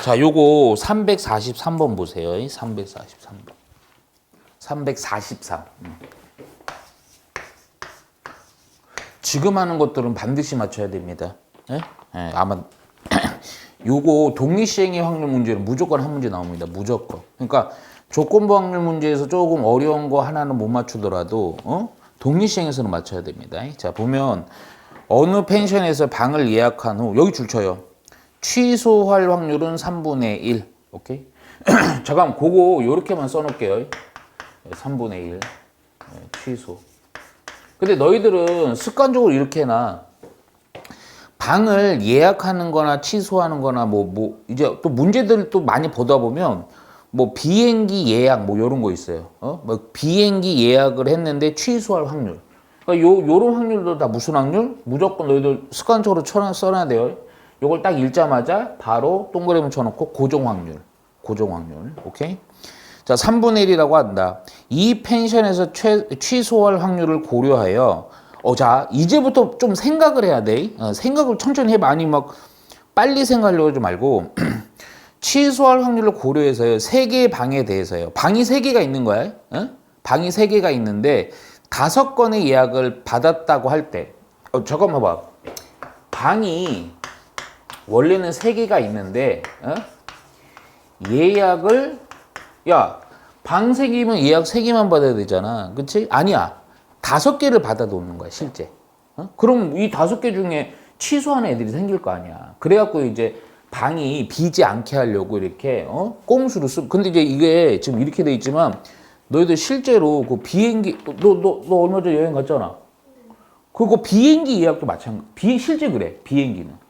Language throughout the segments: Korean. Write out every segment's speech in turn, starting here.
자, 요거 343번 보세요. 343번. 343. 지금 하는 것들은 반드시 맞춰야 됩니다. 예? 예, 아마 요거 독립시행의 확률 문제는 무조건 한 문제 나옵니다. 무조건. 그러니까 조건부 확률 문제에서 조금 어려운 거 하나는 못 맞추더라도 독립시행에서는 맞춰야 됩니다. 자, 보면 어느 펜션에서 방을 예약한 후 여기 줄 쳐요. 취소할 확률은 3분의 1. 오케이? 잠깐 그거 요렇게만 써놓을게요. 3분의 1. 취소. 근데 너희들은 습관적으로 이렇게 해놔. 방을 예약하는 거나 취소하는 거나 이제 또 문제들 또 많이 보다 보면 비행기 예약 요런 거 있어요. 비행기 예약을 했는데 취소할 확률. 그러니까 요런 확률도 다 무슨 확률? 무조건 너희들 습관적으로 써놔야 돼요. 요걸 딱 읽자마자 바로 동그라미 쳐놓고 고정 확률. 고정 확률. 오케이? 자, 3분의 1이라고 한다. 이 펜션에서 취소할 확률을 고려하여 자, 이제부터 좀 생각을 해야 돼. 생각을 천천히 해봐. 아니 빨리 생각하려고 하지 말고 취소할 확률을 고려해서요. 3개의 방에 대해서요. 방이 3개가 있는 거야. 방이 3개가 있는데 5건의 예약을 받았다고 할 때 잠깐만 봐. 방이 원래는 3개가 있는데 예약을 방 3개면 예약 3개만 받아야 되잖아. 그치? 아니야. 5개를 받아 놓는 거야, 실제. 그럼 이 5개 중에 취소하는 애들이 생길 거 아니야. 그래갖고 이제 방이 비지 않게 하려고 이렇게, 꼼수로 근데 이제 이게 지금 이렇게 돼 있지만, 너희들 실제로 그 비행기, 너 얼마 전에 여행 갔잖아. 그거 비행기 예약도 실제 그래, 비행기는.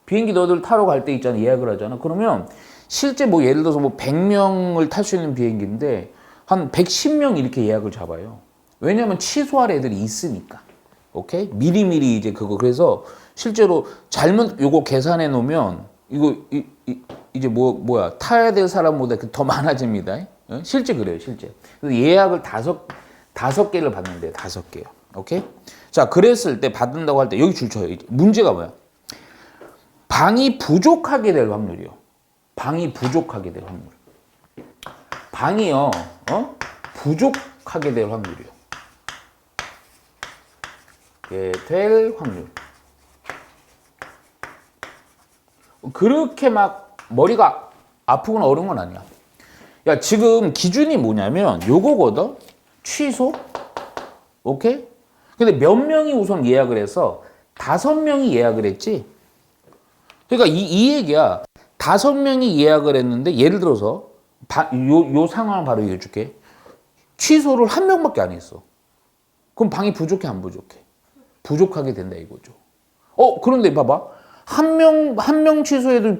비행기 너희들 타러 갈 때 있잖아, 예약을 하잖아. 그러면 실제 예를 들어서 100명을 탈 수 있는 비행기인데, 한 110명 이렇게 예약을 잡아요. 왜냐면 취소할 애들이 있으니까. 오케이? 미리미리 이제 그래서 실제로 잘못 요거 계산해 놓으면 이제 타야 될 사람보다 더 많아집니다. 실제 그래요, 실제. 그래서 예약을 5개를 받는데 5개요. 오케이? 자, 그랬을 때 받는다고 할 때 여기 줄 쳐요. 문제가 뭐야? 방이 부족하게 될 확률이요. 방이 부족하게 될 확률. 방이요. 부족하게 될 확률이요. 될 확률. 그렇게 머리가 아프거나 어려운 건 아니야. 야, 지금 기준이 뭐냐면 요거거든. 취소. 오케이? 근데 몇 명이 우선 예약을 해서 5명이 예약을 했지. 그러니까 이 얘기야. 5명이 예약을 했는데 예를 들어서 요 상황을 바로 얘기해 줄게. 취소를 1명밖에 안 했어. 그럼 방이 부족해 안 부족해? 부족하게 된다 이거죠. 그런데 봐봐. 한 명 취소해도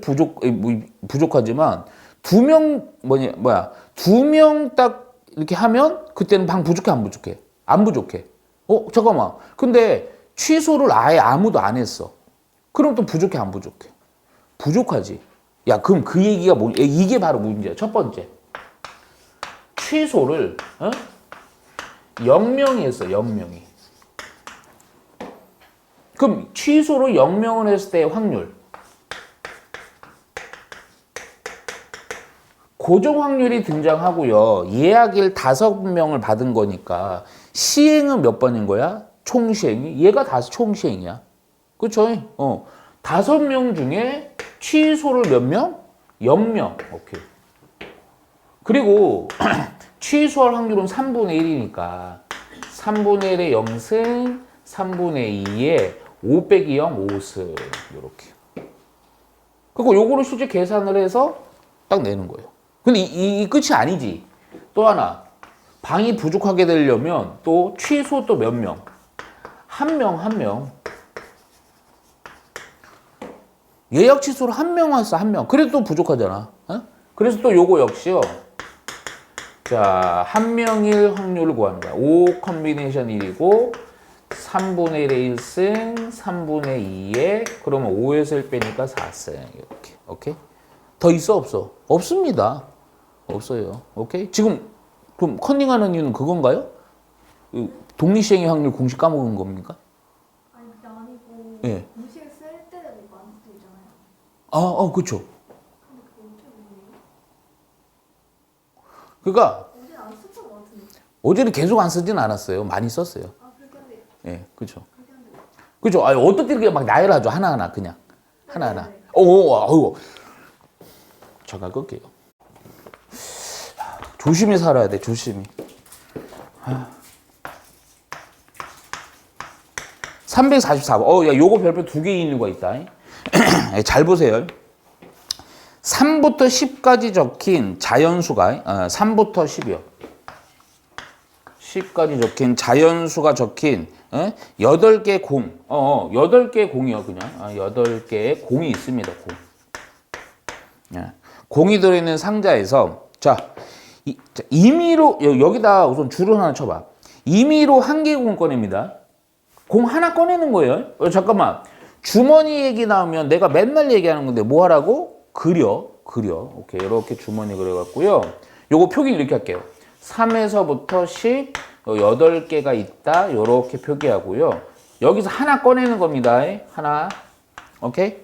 부족하지만 2명 2명 딱 이렇게 하면 그때는 방 부족해 안 부족해? 안 부족해. 잠깐만. 근데 취소를 아예 아무도 안 했어. 그럼 또 부족해 안 부족해? 부족하지. 야, 그럼 그 얘기가 이게 바로 문제야. 첫 번째. 취소를 0명이 했어. 0명이. 그럼 취소로 0명을 했을 때의 확률. 고정 확률이 등장하고요. 예약일 5명을 받은 거니까 시행은 몇 번인 거야? 총시행이? 얘가 총시행이야. 그쵸? 5명 중에 취소를 몇 명? 0명. 오케이. 그리고 취소할 확률은 3분의 1이니까 3분의 1의 0승, 3분의 2의 5 빼기 0, 5승. 이렇게. 그리고 요거를 실제 계산을 해서 딱 내는 거예요. 근데 이 끝이 아니지. 또 하나. 방이 부족하게 되려면 또 취소 또 몇 명? 한 명. 예약 취소를 1명 왔어, 1명. 그래도 또 부족하잖아. 그래서 또 요거 역시요. 자, 1명일 확률을 구하는 거야. 5 컨비네이션 1이고 3분의 1의 1승, 3분의 2의 그러면 5에서 1 빼니까 4승. 이렇게. 오케이? 더 있어 없어? 없습니다. 없어요. 오케이? 지금 그럼 컨닝하는 이유는 그건가요? 독립시행의 확률 공식 까먹은 겁니까? 아니 그게 아니고 예. 공식을 쓸 때도 있고 안 쓸 때도 있잖아요. 그렇죠. 근데 그거 어떻게 그러니까 어제 안 썼던 것 같은데. 어제는 계속 안 쓰진 않았어요. 많이 썼어요. 아, 그렇게 한대요. 예, 그렇죠. 그렇게 한대요. 그죠? 아니, 어떨 때 그냥 막 나열하죠. 하나하나 그냥. 하나하나. 네. 어우. 잠깐 끌게요. 조심히 살아야 돼, 조심히. 344번. 야, 요거 별표 2개인 이유가 있다. 잘 보세요. 3부터 10까지 적힌 자연수가, 3부터 10이요. 10까지 적힌 자연수가 적힌 8개 공. 8개 공이요, 그냥. 8개의 공이 있습니다, 공. 예. 공이 들어있는 상자에서, 자, 임의로, 여기다 우선 줄을 하나 쳐봐. 임의로 한 개 공 꺼냅니다. 공 하나 꺼내는 거예요. 잠깐만. 주머니 얘기 나오면 내가 맨날 얘기하는 건데 뭐 하라고? 그려. 오케이. 이렇게 주머니 그려갖고요. 요거 표기 이렇게 할게요. 3에서부터 10, 8개가 있다. 요렇게 표기하고요. 여기서 하나 꺼내는 겁니다. 하나. 오케이?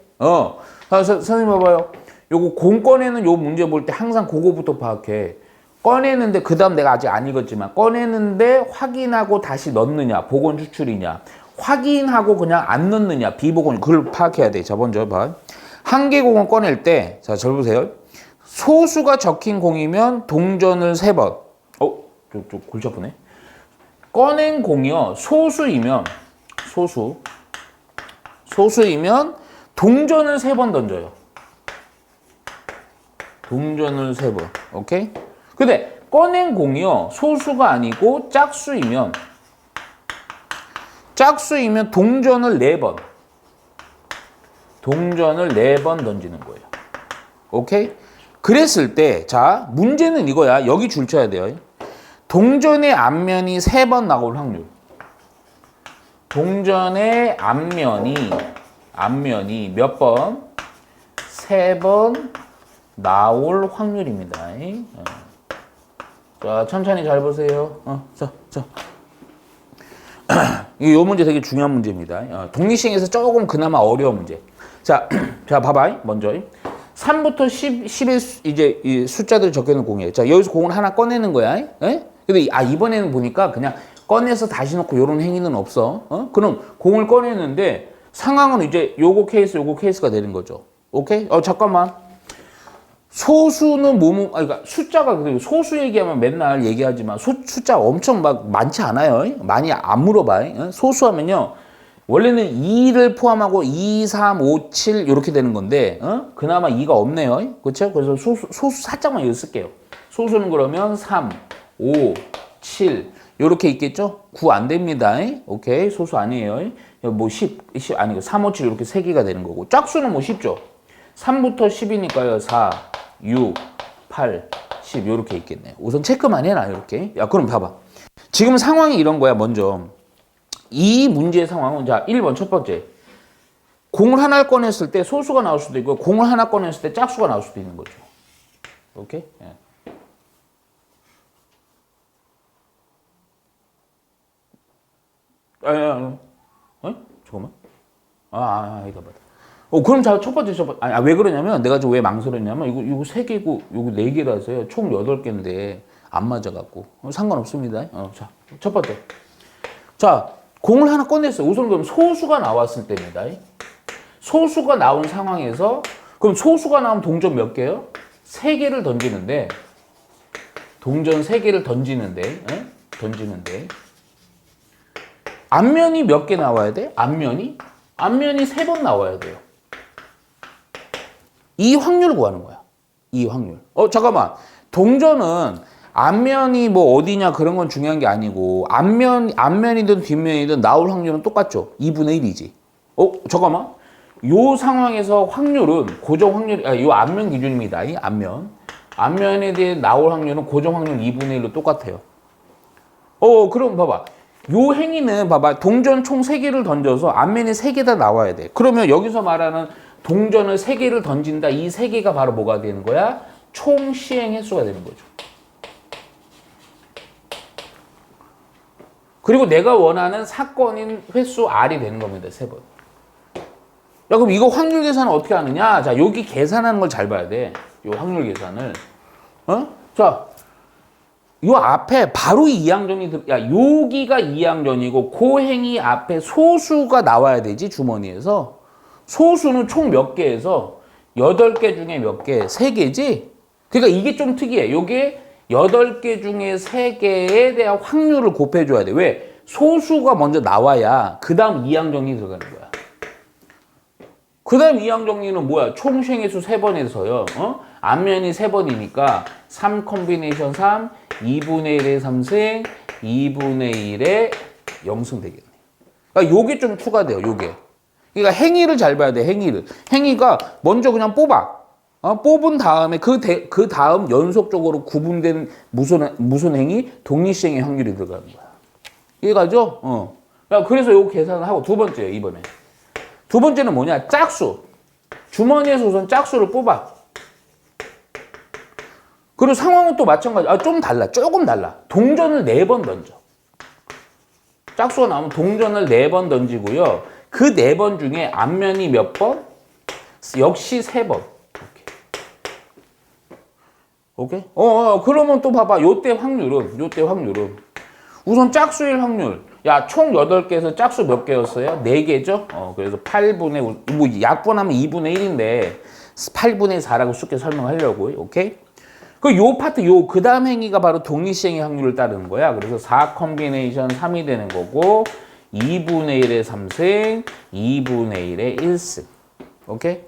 선생님 봐봐요. 요거 공 꺼내는 요 문제 볼 때 항상 그거부터 파악해. 꺼내는데 그 다음 내가 아직 안 읽었지만 꺼내는데 확인하고 다시 넣느냐 복원 추출이냐 확인하고 그냥 안 넣느냐 비복원 그걸 파악해야 돼. 자 먼저 봐. 한 개 공을 꺼낼 때 자 잘 보세요. 소수가 적힌 공이면 동전을 3번. 좀 골치 아프네. 꺼낸 공이요 소수이면 동전을 3번 던져요. 동전을 3번. 오케이? 근데 꺼낸 공이요 소수가 아니고 짝수이면 동전을 4번 던지는 거예요. 오케이? 그랬을 때 자 문제는 이거야. 여기 줄 쳐야 돼요. 동전의 앞면이 3번 나올 확률. 동전의 앞면이 몇 번? 3번 나올 확률입니다. 자, 천천히 잘 보세요. 자. 이 문제 되게 중요한 문제입니다. 독립시행에서 조금 그나마 어려운 문제. 자, 봐봐. 먼저. 3부터 10의 이제 이 숫자들이 적혀있는 공이에요. 자, 여기서 공을 하나 꺼내는 거야. 근데 이번에는 보니까 그냥 꺼내서 다시 넣고 이런 행위는 없어. 그럼 공을 꺼내는데 상황은 이제 요거 케이스가 되는 거죠. 오케이? 잠깐만. 소수는 그러니까 숫자가 그래요. 소수 얘기하면 맨날 얘기하지만 숫자 엄청 막 많지 않아요. 많이 안 물어봐. 소수하면요. 원래는 2를 포함하고 2, 3, 5, 7 이렇게 되는 건데 그나마 2가 없네요. 그렇죠? 그래서 소수 살짝만 여기 쓸게요. 소수는 그러면 3, 5, 7 이렇게 있겠죠? 9 안 됩니다. 오케이. 소수 아니에요. 뭐 10 아니고 3, 5, 7 이렇게 3개가 되는 거고 짝수는 뭐 쉽죠? 3부터 10이니까요. 4, 6, 8, 10 이렇게 있겠네요. 우선 체크만 해놔 이렇게. 야 그럼 봐봐. 지금 상황이 이런 거야. 먼저 이 문제의 상황은 자 1번 첫 번째 공을 하나 꺼냈을 때 소수가 나올 수도 있고 공을 하나 꺼냈을 때 짝수가 나올 수도 있는 거죠. 오케이? 예. 잠깐만. 이거 봐. 그럼 자, 첫 번째. 왜 그러냐면, 내가 왜 망설였냐면, 이거 3개고, 이거 4개라서요. 총 8개인데, 안 맞아갖고. 상관없습니다. 자, 첫 번째. 자, 공을 하나 꺼냈어요. 우선 그럼 소수가 나왔을 때입니다. 소수가 나온 상황에서, 그럼 소수가 나오면 동전 몇 개요? 3개를 던지는데, 동전 3개를 던지는데, 앞면이 몇 개 나와야 돼? 앞면이 3번 나와야 돼요. 이 확률을 구하는 거야. 이 확률. 잠깐만. 동전은 앞면이 뭐 어디냐 그런 건 중요한 게 아니고 앞면이든 뒷면이든 나올 확률은 똑같죠. 2분의 1이지. 잠깐만. 요 상황에서 확률은 고정 확률, 요 앞면 기준입니다. 이 앞면에 대해 나올 확률은 고정 확률 2분의 1로 똑같아요. 그럼 봐봐. 요 행위는 봐봐. 동전 총 3개를 던져서 앞면에 3개 다 나와야 돼. 그러면 여기서 말하는 동전을 3개를 던진다. 이 3개가 바로 뭐가 되는 거야? 총 시행 횟수가 되는 거죠. 그리고 내가 원하는 사건인 횟수 R이 되는 겁니다. 3번. 야, 그럼 이거 확률 계산은 어떻게 하느냐? 자, 여기 계산하는 걸 잘 봐야 돼. 요 확률 계산을. 자, 요 앞에 바로 이항전이 여기가 이항전이고 그 행위 앞에 소수가 나와야 되지 주머니에서. 소수는 총 몇 개에서 8개 중에 몇 개? 3개지? 그러니까 이게 좀 특이해. 요게 8개 중에 3개에 대한 확률을 곱해줘야 돼. 왜? 소수가 먼저 나와야 그 다음 이항정리 들어가는 거야. 그 다음 이항정리는 뭐야? 총 행위수 3번에서요. 앞면이 3번이니까 3 콤비네이션 3, 2분의 1의 3승, 2분의 1의 0승 되겠네. 그러니까 요게 좀 추가돼요. 요게. 그러니까 행위를 잘 봐야 돼. 행위를. 행위가 먼저 그냥 뽑아. 뽑은 다음에 그 다음 연속적으로 구분된 무슨 행위? 독립시행의 확률이 들어가는 거야. 이해가죠? 그래서 요거 계산을 하고 두 번째예요, 이번에. 두 번째는 뭐냐? 짝수. 주머니에서 우선 짝수를 뽑아. 그리고 상황은 또 마찬가지. 좀 달라. 조금 달라. 동전을 4번 던져. 짝수가 나오면 동전을 4번 던지고요. 그 4번 중에 앞면이 몇 번? 역시 3번. 오케이? 그러면 또 봐봐. 요때 확률은. 우선 짝수일 확률. 야, 총 8개에서 짝수 몇 개였어요? 4개죠? 그래서 8분의, 뭐, 약분하면 2분의 1인데, 8분의 4라고 쉽게 설명하려고. 오케이? 요 파트, 그 다음 행위가 바로 독립시행의 확률을 따르는 거야. 그래서 4 콤비네이션 3이 되는 거고, 2분의 1의 3승, 2분의 1의 1승. 오케이?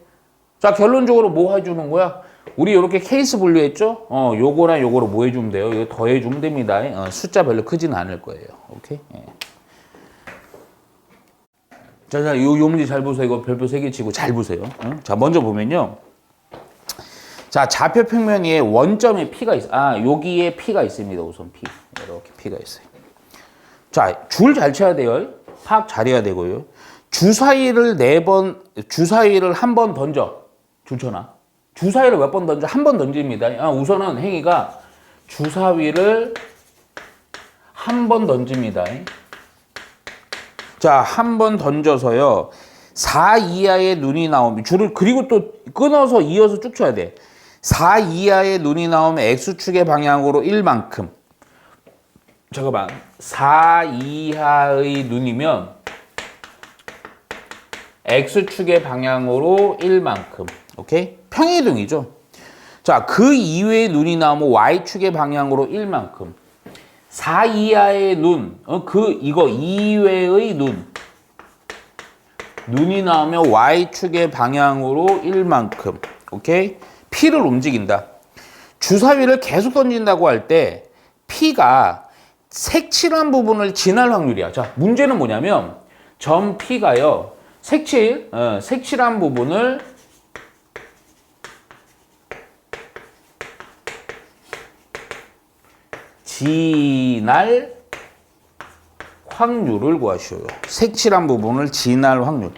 자, 결론적으로 뭐 해주는 거야? 우리 이렇게 케이스 분류했죠? 요거랑 요거로 뭐 해주면 돼요? 이거 더해주면 됩니다. 숫자 별로 크지는 않을 거예요. 오케이? 예. 자, 요 문제 잘 보세요. 이거 별표 3개 치고 잘 보세요. 자, 먼저 보면요. 자, 좌표 평면 위에 원점에 P가 있어. 여기에 P가 있습니다. 우선 P. 이렇게 P가 있어요. 자, 줄 잘 쳐야 돼요. 파악 잘해야 되고요. 주사위를 한 번 던져. 줄쳐놔. 주사위를 몇 번 던져? 한 번 던집니다. 우선은 행위가 주사위를 한 번 던집니다. 자, 한 번 던져서요. 4 이하의 눈이 나오면 줄을 그리고 또 끊어서 이어서 쭉 쳐야 돼. 4 이하의 눈이 나오면 X축의 방향으로 1만큼. 잠깐만. 4 이하의 눈이면 X축의 방향으로 1만큼. 오케이? 평이동이죠. 자, 그 이외의 눈이 나오면 Y축의 방향으로 1만큼. 4 이하의 눈, 이거 이외의 눈이 나오면 Y축의 방향으로 1만큼. 오케이? P를 움직인다. 주사위를 계속 던진다고 할 때 P가 색칠한 부분을 지날 확률이야. 자, 문제는 뭐냐면 점 P가요. 색칠한 부분을 지날 확률을 구하시오요. 색칠한 부분을 지날 확률.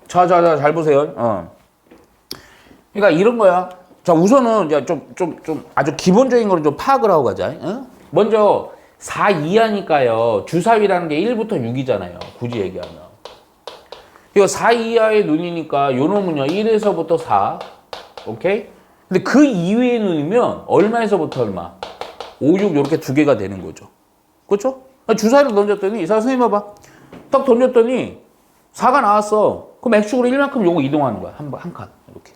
자, 잘 보세요. 그러니까 이런 거야. 자, 우선은 이제 좀 아주 기본적인 거를 좀 파악을 하고 가자. 먼저 4 이하니까요. 주사위라는 게 1부터 6이잖아요. 굳이 얘기하면. 이거 4 이하의 눈이니까 요 놈은요. 1에서부터 4. 오케이? 근데 그 이외의 눈이면 얼마에서부터 얼마? 5, 6 이렇게 두 개가 되는 거죠. 그렇죠? 주사위를 던졌더니 선생님 봐봐. 딱 던졌더니 4가 나왔어. 그럼 X축으로 1만큼 요거 이동하는 거야. 한 칸. 이렇게.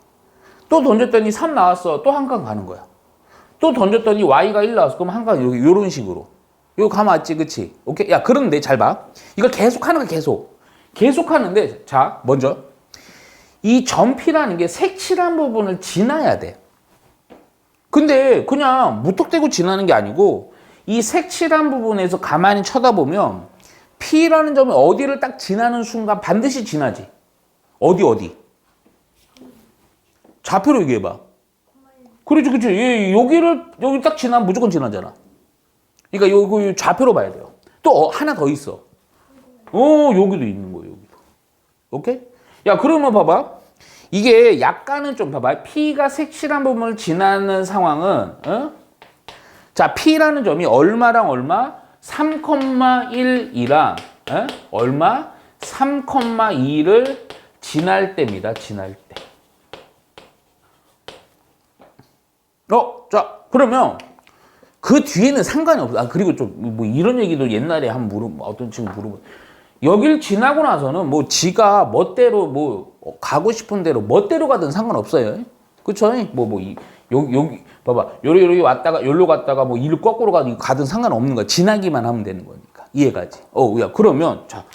또 던졌더니 3 나왔어. 또 한 칸 가는 거야. 또 던졌더니 Y가 1 나왔어. 그럼 한 칸 이렇게 요런 식으로. 이거 감 왔지, 그치? 오케이? 야, 그런데 잘 봐. 이걸 계속 하는 거야, 계속. 계속 하는데, 자, 먼저. 이 점피라는 게 색칠한 부분을 지나야 돼. 근데 그냥 무턱대고 지나는 게 아니고, 이 색칠한 부분에서 가만히 쳐다보면, P라는 점이 어디를 딱 지나는 순간 반드시 지나지. 어디? 좌표로 얘기해봐. 그렇지. 여기 딱 지나면 무조건 지나잖아. 그러니까 요거 좌표로 봐야 돼요. 또 하나 더 있어. 여기도 있는 거예요, 여기도. 오케이? 야, 그러면 봐봐. 이게 약간은 좀 봐봐. P가 색칠한 부분을 지나는 상황은, 자, P라는 점이 얼마랑 얼마? 3,1이랑, 얼마? 3,2를 지날 때입니다, 지날 때. 자, 그러면 그 뒤에는 상관이 없어. 아, 그리고 좀 뭐 이런 얘기도 옛날에 한 어떤 친구 물어보. 여길 지나고 나서는 뭐 지가 멋대로 뭐 가고 싶은 대로 멋대로 가든 상관없어요. 그쵸? 여기 봐봐. 요리 왔다가 여기로 갔다가 뭐 일로 거꾸로 가든 상관없는 거야. 지나기만 하면 되는 거니까. 이해가지? 야, 그러면 자,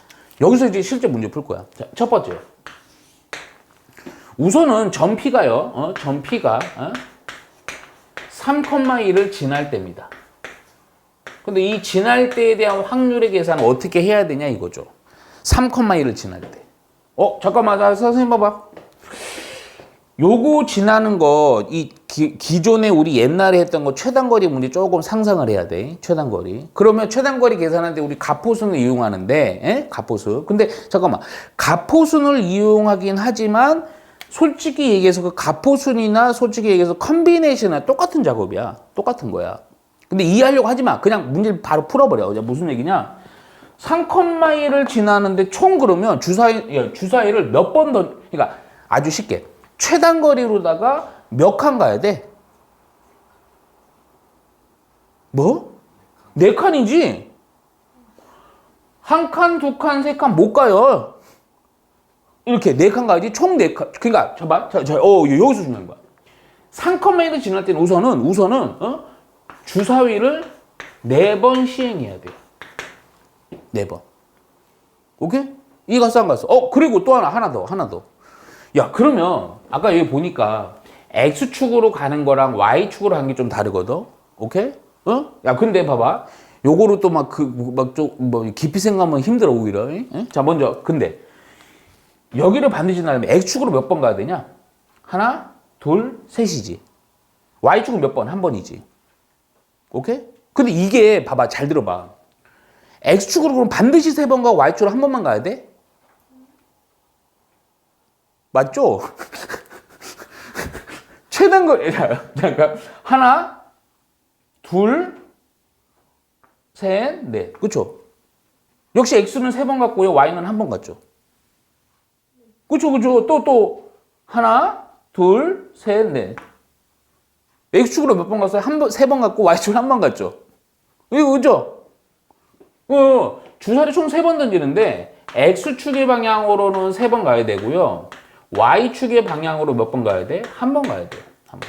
여기서 이제 실제 문제 풀 거야. 자, 첫 번째. 우선은 점P가요. 점P가 3,1을 지날 때입니다. 근데 이 지날 때에 대한 확률의 계산을 어떻게 해야 되냐 이거죠. 3,1을 지날 때. 잠깐만, 선생님 봐봐. 요거 지나는 거, 기존에 우리 옛날에 했던 거 최단거리 문제 조금 상상을 해야 돼. 최단거리. 그러면 최단거리 계산할 때 우리 가포순을 이용하는데, 가포수. 근데 잠깐만. 가포순을 이용하긴 하지만, 솔직히 얘기해서 그 가포순이나 솔직히 얘기해서 컨비네이션이나 똑같은 작업이야. 똑같은 거야. 근데 이해하려고 하지 마. 그냥 문제를 바로 풀어버려. 무슨 얘기냐? 3,1을 지나는데 총 그러면 주사위를 몇 번 그러니까 아주 쉽게. 최단거리로다가 몇 칸 가야 돼? 뭐? 4칸이지? 1칸, 2칸, 3칸 못 가요. 이렇게 4칸 가야지. 총 4칸. 그러니까 봐봐. 여기서 중요한 거야. 3,1을 지날 때는 우선은 주사위를 4번 시행해야 돼요. 4번. 오케이? 이 갔어, 안 갔어? 그리고 또 하나 더. 야, 그러면 아까 여기 보니까 X축으로 가는 거랑 Y축으로 가는 게 좀 다르거든? 오케이? 야, 근데 봐봐. 요거로 또 깊이 생각하면 힘들어, 오히려. 자, 먼저, 근데 여기를 반드시 나려면 X축으로 몇 번 가야 되냐? 하나, 둘, 셋이지. Y축은 몇 번? 한 번이지. 오케이? 근데 이게, 봐봐, 잘 들어봐. X축으로 그럼 반드시 3번 가고 Y축으로 한 번만 가야 돼? 맞죠? 최단거리, 잠깐. 하나, 둘, 셋, 넷. 그쵸? 역시 X는 3번 갔고요. Y는 한 번 갔죠. 그쵸. 또, 하나, 둘, 셋, 넷. X축으로 몇 번 갔어요? 3번 갔고, Y축으로 한 번 갔죠. 이거, 그죠? 주사를 총 3번 던지는데, X축의 방향으로는 3번 가야 되고요. Y축의 방향으로 몇 번 가야 돼? 한 번 가야 돼. 한 번.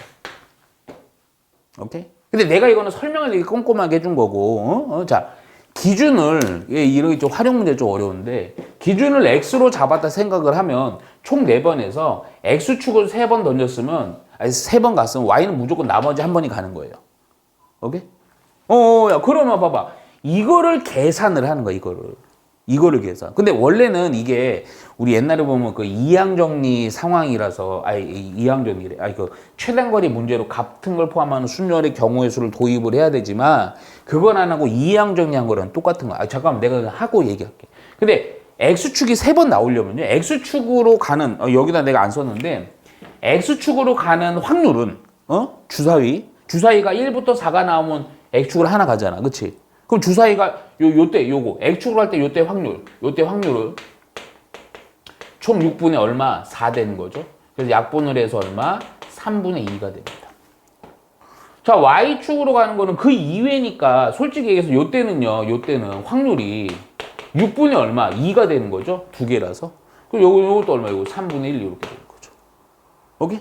오케이? 근데 내가 이거는 설명을 되게 꼼꼼하게 해준 거고, 자, 기준을, 이런 좀 활용 문제 좀 어려운데, 기준을 X로 잡았다 생각을 하면, 총 4번에서 X축을 3번 던졌으면, 3번 갔으면 Y는 무조건 나머지 한 번이 가는 거예요. 오케이? 야, 그러면 봐봐. 이거를 계산을 하는 거야, 이거를 계산. 근데 원래는 이게 우리 옛날에 보면 그 이항정리 상황이라서 그 최단거리 문제로 같은 걸 포함하는 순열의 경우의 수를 도입을 해야 되지만 그건 안 하고 이항정리한 거랑 똑같은 거야. 잠깐만 내가 하고 얘기할게. 근데 X축이 3번 나오려면요. X축으로 가는 여기다 내가 안 썼는데 X축으로 가는 확률은 주사위가 1부터 4가 나오면 X축으로 하나 가잖아. 그치? 그럼 주사위가 요거 X축으로 할 때 요때 확률을 총 6분의 얼마? 4 되는 거죠. 그래서 약분을 해서 얼마? 3분의 2가 됩니다. 자, Y축으로 가는 거는 그 이외니까 솔직히 얘기해서 요때는 확률이 6분의 얼마? 2가 되는 거죠. 2개라서. 그리고 요것도 얼마? 이거 3분의 1 이렇게 되는 거죠. 오케이?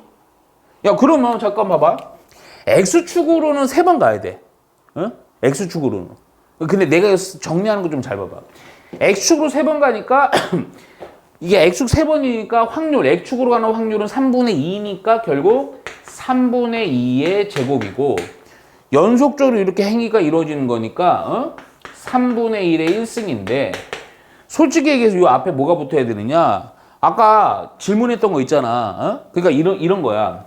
야, 그러면 잠깐 봐봐. X축으로는 3번 가야 돼. X축으로는. 근데 내가 정리하는 거 좀 잘 봐봐. X축으로 3번 가니까 이게 X축 3번이니까 X축으로 가는 확률은 3분의 2니까 결국 3분의 2의 제곱이고 연속적으로 이렇게 행위가 이루어지는 거니까 3분의 1의 1승인데 솔직히 얘기해서 이 앞에 뭐가 붙어야 되느냐? 아까 질문했던 거 있잖아. 그러니까 이런 거야.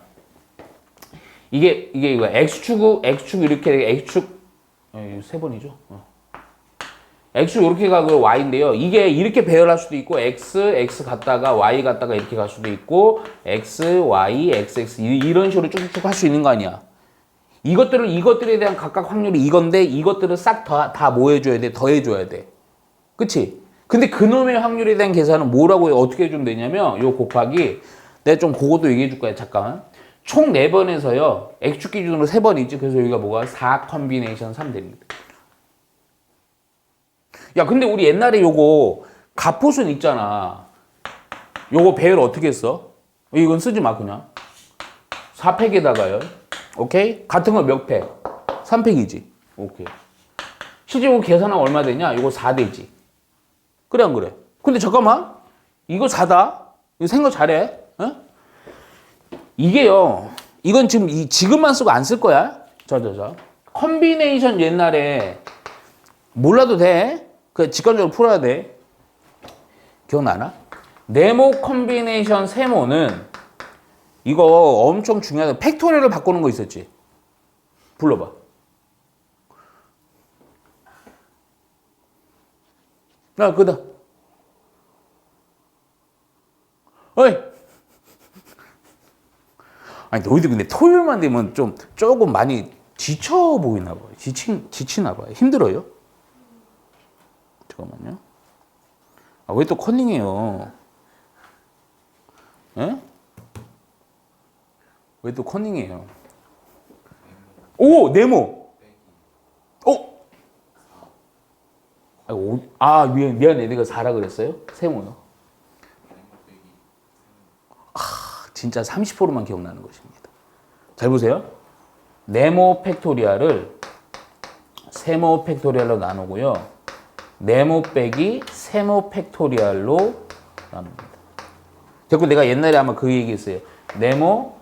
이게 이거야. X축 이렇게 X축 3번이죠. X축 이렇게 가고 Y인데요. 이게 이렇게 배열할 수도 있고 X 갔다가 Y 갔다가 이렇게 갈 수도 있고 X, Y, XX 이런 식으로 쭉쭉 할 수 있는 거 아니야. 이것들에 대한 각각 확률이 이건데 이것들은 싹 다 뭐 해줘야 돼? 더해줘야 돼. 그치? 근데 그놈의 확률에 대한 계산은 뭐라고 어떻게 해주면 되냐면 요 곱하기 내가 좀 그것도 얘기해 줄 거야. 잠깐. 총 4번에서요. X축 기준으로 3번 있지. 그래서 여기가 뭐가 4 컨비네이션 3 됩니다. 야, 근데 우리 옛날에 요거 가포순 있잖아. 요거 배열 어떻게 했어? 이건 쓰지 마 그냥. 4팩에다가요. 오케이? 같은 거 몇 팩? 3팩이지. 오케이. 실제 이거 계산하면 얼마 되냐? 이거 4되지. 그래 안 그래? 근데 잠깐만. 이거 4다. 이거 생각 잘해. 어? 이게요. 이건 지금만 쓰고 안 쓸 거야. 자. 컨비네이션 옛날에 몰라도 돼. 그 직관적으로 풀어야 돼. 기억나나? 네모 컨비네이션 세모는 이거 엄청 중요하다. 팩토리얼을 바꾸는 거 있었지? 불러봐. 야, 그다. 어이! 아니, 너희들 근데 토요일만 되면 조금 많이 지쳐 보이나 봐. 지치나 봐. 힘들어요? 잠깐만요. 아, 왜 또 컨닝해요? 에? 왜 또 컨닝해요? 오! 네모! 미안해. 내가 4라 그랬어요? 세모요? 진짜 30%만 기억나는 것입니다. 잘 보세요. 네모 팩토리얼을 세모 팩토리얼로 나누고요. 네모 빼기 세모 팩토리얼로 나눕니다. 결국 내가 옛날에 아마 그 얘기했어요. 네모.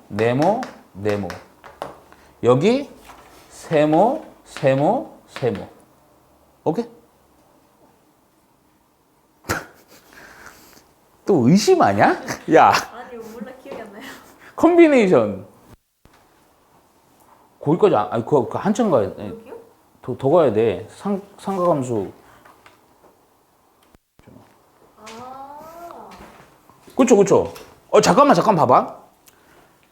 여기 세모. 오케이? 또 의심하냐? 야. 아니 몰라 기억이 안 나요. 컨비네이션. 거기까지 그거 한참 가야 돼. 여기요? 더 가야 돼. 상가함수. 아. 그쵸. 잠깐만 봐봐.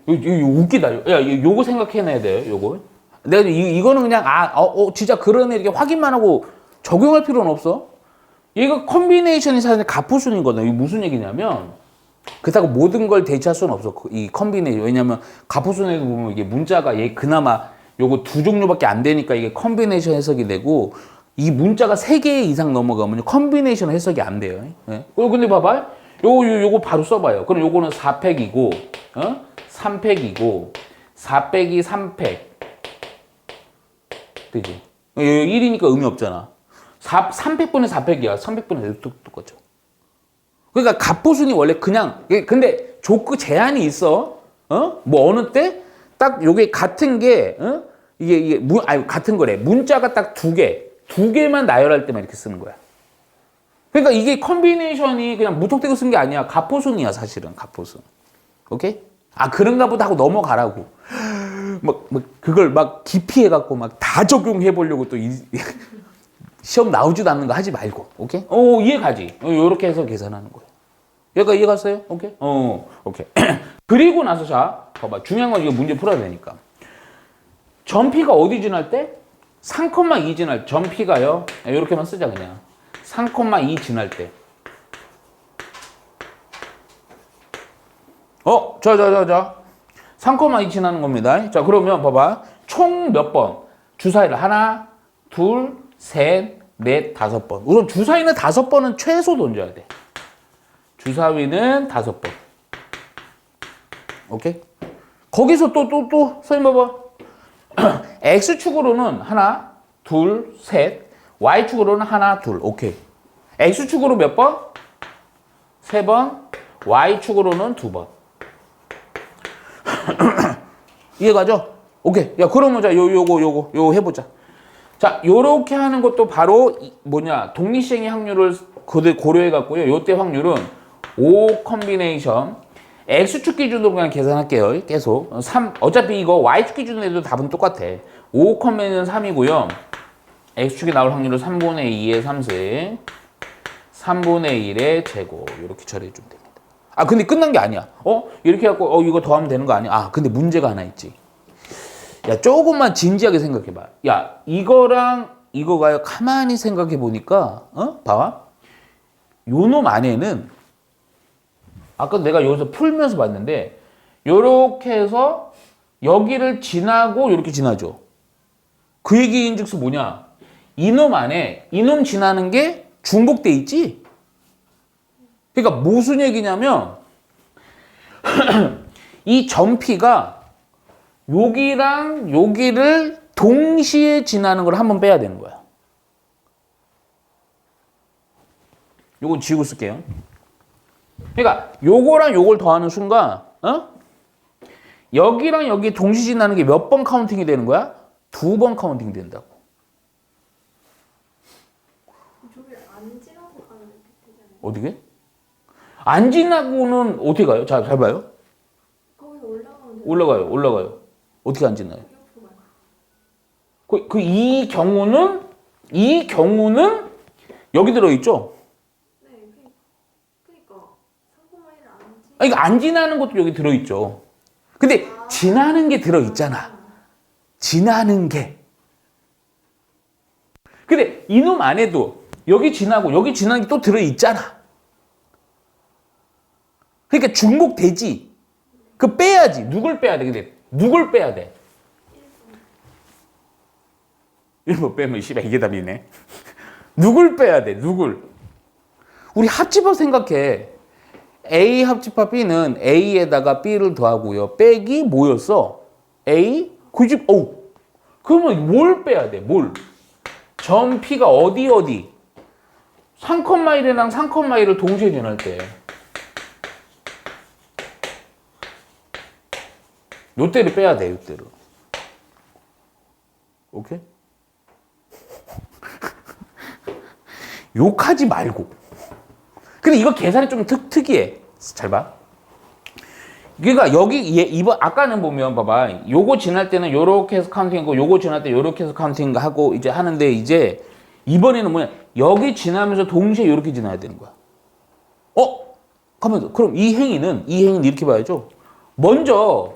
이거 웃기다. 야, 요거 생각해내야 돼, 요거. 내가 이거는 그냥, 진짜 그러네. 이렇게 확인만 하고 적용할 필요는 없어. 이거 컨비네이션이 사실 가포순이거든. 이게 무슨 얘기냐면, 그렇다고 모든 걸 대체할 수는 없어. 이 컨비네이션. 왜냐면, 가포순에도 보면 이게 문자가 그나마 요거 2종류밖에 안 되니까 이게 컨비네이션 해석이 되고, 이 문자가 3개 이상 넘어가면 컨비네이션 해석이 안 돼요. 예? 근데 봐봐. 요거 바로 써봐요. 그럼 요거는 4팩이고, 3팩이고, 4 빼기 3팩. 그지? 1이니까 의미 없잖아. 3팩분의 4팩이야. 3팩분의 똑같죠. 그러니까 갑보순이 원래 그냥, 근데 조건 제한이 있어. 뭐 어느 때? 딱 요게 같은 게, 이게 같은 거래. 문자가 딱 2개만 나열할 때만 이렇게 쓰는 거야. 그러니까 이게 컨비네이션이 그냥 무턱대고 쓴 게 아니야. 갑보순이야, 사실은. 갑보순. 오케이? 그런가 보다 하고 넘어가라고. 그걸 깊이 해갖고 다 적용해 보려고 또 시험 나오지도 않는 거 하지 말고. 오케이? 이해 가지? 요렇게 해서 계산하는 거예요. 여기까지 이해 갔어요? 오케이? 오케이. 그리고 나서 자, 봐봐. 중요한 건 이거 문제 풀어야 되니까. 전피가 어디 지날 때? 3,2 지날 때. 전피가요. 요렇게만 쓰자, 그냥. 3,2 지날 때. 자. 3,2 지나는 겁니다. 자, 그러면 봐봐. 총 몇 번? 주사위를 하나, 둘, 셋, 넷, 5번. 우선 주사위는 5번은 최소 던져야 돼. 주사위는 5번. 오케이? 거기서 또, 선생님 봐봐. X축으로는 하나, 둘, 셋. Y축으로는 하나, 둘. 오케이. X축으로 몇 번? 3번. Y축으로는 2번. 이해가죠? 오케이. 야, 그러면 자, 요거 해보자. 자, 요렇게 하는 것도 바로 독립시행의 확률을 고려해갖고요. 요때 확률은 5 컨비네이션. X축 기준으로 그냥 계산할게요. 계속. 어차피 이거 Y축 기준으로 해도 답은 똑같아. 5 컨비네이션 3이고요. X축이 나올 확률은 3분의 2의 3승, 3분의 1의 제곱. 이렇게 처리해주면 됩니다. 근데 끝난 게 아니야. 이렇게 해갖고, 이거 더하면 되는 거 아니야? 근데 문제가 하나 있지. 야, 조금만 진지하게 생각해봐. 야, 이거랑 이거가요. 가만히 생각해보니까, 봐봐. 요놈 안에는, 아까 내가 여기서 풀면서 봤는데, 요렇게 해서 여기를 지나고 이렇게 지나죠. 그 얘기인즉슨 뭐냐? 이놈 안에 이놈 지나는 게 중복돼 있지. 그러니까 무슨 얘기냐면 이 점피가 여기랑 여기를 동시에 지나는 걸 한번 빼야 되는 거야. 요건 지우고 쓸게요. 그러니까 요거랑 요걸 더하는 순간 여기랑 여기 동시 지나는 게 몇 번 카운팅이 되는 거야? 2번 카운팅 된다고. 저기를 안 지나고 가면 이렇게 되잖아요. 어디게? 안 지나고는 어떻게 가요? 자, 잘 봐요. 거기서 올라가면 되죠. 올라가요. 어떻게 안 지나요? 옆으로 가요. 이 경우는 여기 들어있죠? 네, 그러니까 3,1을 안 지. 아니, 그러니까 안 지나는 것도 여기 들어있죠. 근데 지나는 게 들어있잖아. 지나는 게. 근데 이놈 안에도 여기 지나고 여기 지나는 게 또 들어있잖아. 그러니까 중복되지. 그 빼야지. 누굴 빼야 돼? 근데 누굴 빼야 돼? 1번 빼면 씨발 이게 답이네. 누굴 빼야 돼? 누굴? 우리 합집합 생각해. A 합집합 B는 A에다가 B를 더하고요. 빼기 뭐였어? A? 그러면 뭘 빼야 돼? 뭘? 점 P가 어디? 3,1이랑 3,1을 동시에 지날 때. 요때를 빼야 돼, 요때를. 오케이? 욕하지 말고. 근데 이거 계산이 좀 특이해. 잘 봐. 그러니까 여기 이번 아까는 보면 봐봐. 요거 지날 때는 요렇게 해서 카운팅하고 요거 지날 때 요렇게 해서 카운팅하고 이제 하는데 이제 이번에는 뭐냐? 여기 지나면서 동시에 요렇게 지나야 되는 거야. 가만있어. 그럼 이 행위는 이렇게 봐야죠. 먼저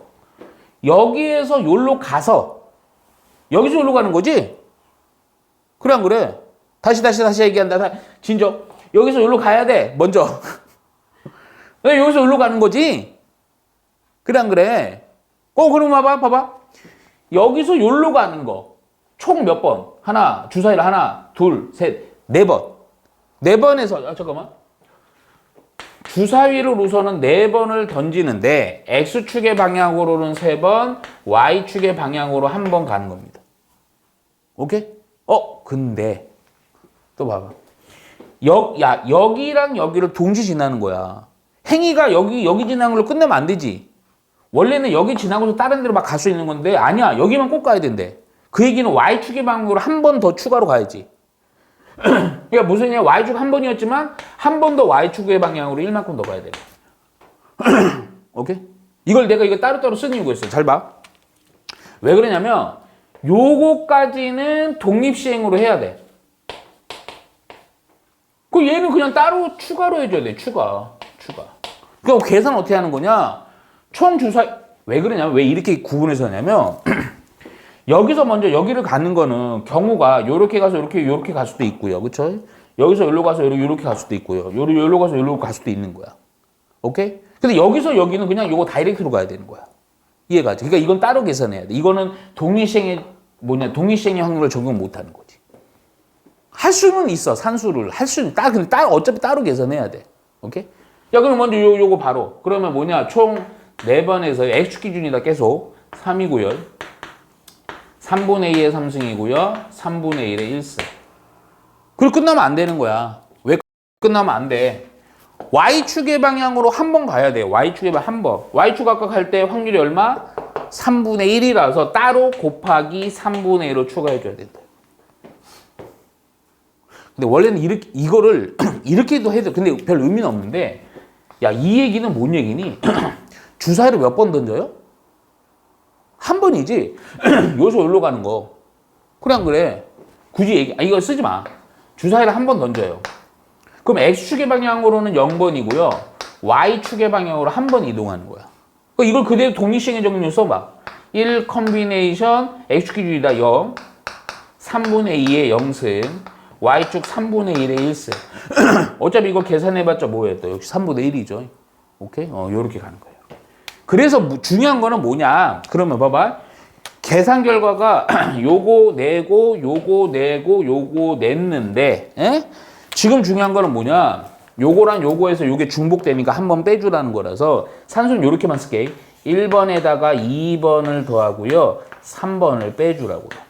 여기에서 요로 가서 여기서 요로 가는 거지? 그래 안 그래? 다시 얘기한다. 진정. 여기서 요로 가야 돼. 먼저. 여기서 요로 가는 거지? 그래 안 그래? 그럼 봐봐. 여기서 요로 가는 거. 총 몇 번? 주사위를 하나, 둘, 셋, 네 번. 네 번에서 잠깐만. 주사위를 우선은 네 번을 던지는데 X축의 방향으로는 세 번, Y축의 방향으로 한 번 가는 겁니다. 오케이? 근데 또 봐봐. 여기랑 여기를 동시 지나는 거야. 행위가 여기 지나는 걸로 끝내면 안 되지. 원래는 여기 지나고서 다른 데로 막 갈 수 있는 건데 아니야. 여기만 꼭 가야 된대. 그 얘기는 Y축의 방향으로 한 번 더 추가로 가야지. 그러니까 무슨 얘기냐? Y축 한 번이었지만 한 번 더 Y축의 방향으로 1만큼 더 가야 돼. 오케이? 내가 이거 따로따로 쓴 이유가 있어요. 잘 봐. 왜 그러냐면 요거까지는 독립시행으로 해야 돼. 얘는 그냥 따로 추가로 해줘야 돼. 추가. 그럼 계산 어떻게 하는 거냐? 총 주사위. 왜 그러냐면 왜 이렇게 구분해서 하냐면 여기서 먼저 여기를 가는 거는 경우가 요렇게 가서 요렇게 갈 수도 있고요. 그쵸? 여기서 여기로 가서 요렇게 갈 수도 있고요. 여기로 가서 여기로 갈 수도 있는 거야. 오케이? 근데 여기서 여기는 그냥 요거 다이렉트로 가야 되는 거야. 이해가지? 그러니까 이건 따로 계산해야 돼. 이거는 독립시행의 확률을 적용 못 하는 거지. 할 수는 있어. 산수를. 할 수는 근데 어차피 따로 계산해야 돼. 오케이? 그럼 먼저 요거 바로. 그러면 총 4번에서 X축 기준이다 계속. 3이고요. 3분의 2의 3승이고요. 3분의 1의 1승. 그리고 끝나면 안 되는 거야. 왜 끝나면 안 돼? Y축의 방향으로 한 번 가야 돼. Y축의 방향 한 번. Y축 아까 갈 때 확률이 얼마? 3분의 1이라서 따로 곱하기 3분의 1로 추가해줘야 된다. 근데 원래는 이거를 이렇게도 해도 근데 별 의미는 없는데 이 얘기는 뭔 얘기니? 주사위를 몇 번 던져요? 한 번이지. 여기서 여기로 가는 거. 그래 안 그래? 굳이 이거 쓰지 마. 주사위를 한 번 던져요. 그럼 X축의 방향으로는 0번이고요. Y축의 방향으로 한 번 이동하는 거야. 이걸 그대로 독립시행의 정리로 써봐. 1 컴비네이션 X축 기준이다 0. 3분의 2의 0승. Y축 3분의 1의 1승. 어차피 이거 계산해봤자 뭐예요? 또 역시 3분의 1이죠. 오케이? 요렇게 가는 거예요. 그래서 중요한 거는 뭐냐? 그러면 봐봐. 계산 결과가 요거 내고 요거 내고 요거 냈는데 지금 중요한 거는 뭐냐? 요거랑 요거에서 요게 중복되니까 한 번 빼주라는 거라서 산수는 요렇게만 쓸게. 1번에다가 2번을 더하고요. 3번을 빼주라고요.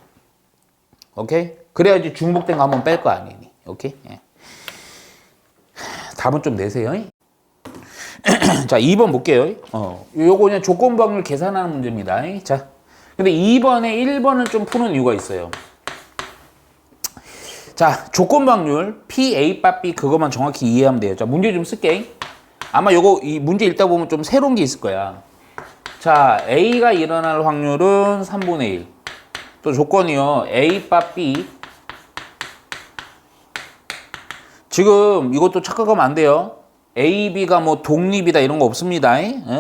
오케이? 그래야지 중복된 거 한 번 뺄 거 아니니. 오케이? 예. 답은 좀 내세요. 자, 2번 볼게요. 요거 그냥 조건부 확률 계산하는 문제입니다. 자, 근데 2번에 1번을 좀 푸는 이유가 있어요. 자, 조건부 확률 P, A, B 그것만 정확히 이해하면 돼요. 자, 문제 좀 쓸게. 아마 요거 이 문제 읽다 보면 좀 새로운 게 있을 거야. 자, A가 일어날 확률은 3분의 1. 또 조건이요. A, B. 지금 이것도 착각하면 안 돼요. A, B가 뭐 독립이다 이런 거 없습니다.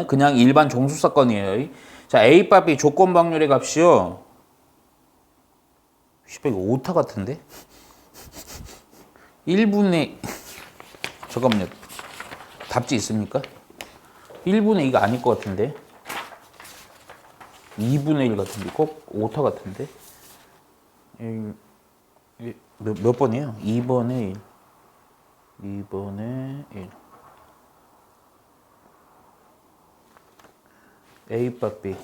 그냥 일반 정수 사건이에요. 자, A, B 조건부 확률의 값이요. 이거 오타 같은데? 1분의 잠깐만요. 답지 있습니까? 1분의 2가 아닐 것 같은데? 2분의 1 같은데? 꼭 오타 같은데? 몇 번이에요? 2번에 1. 2번에 1. A, B.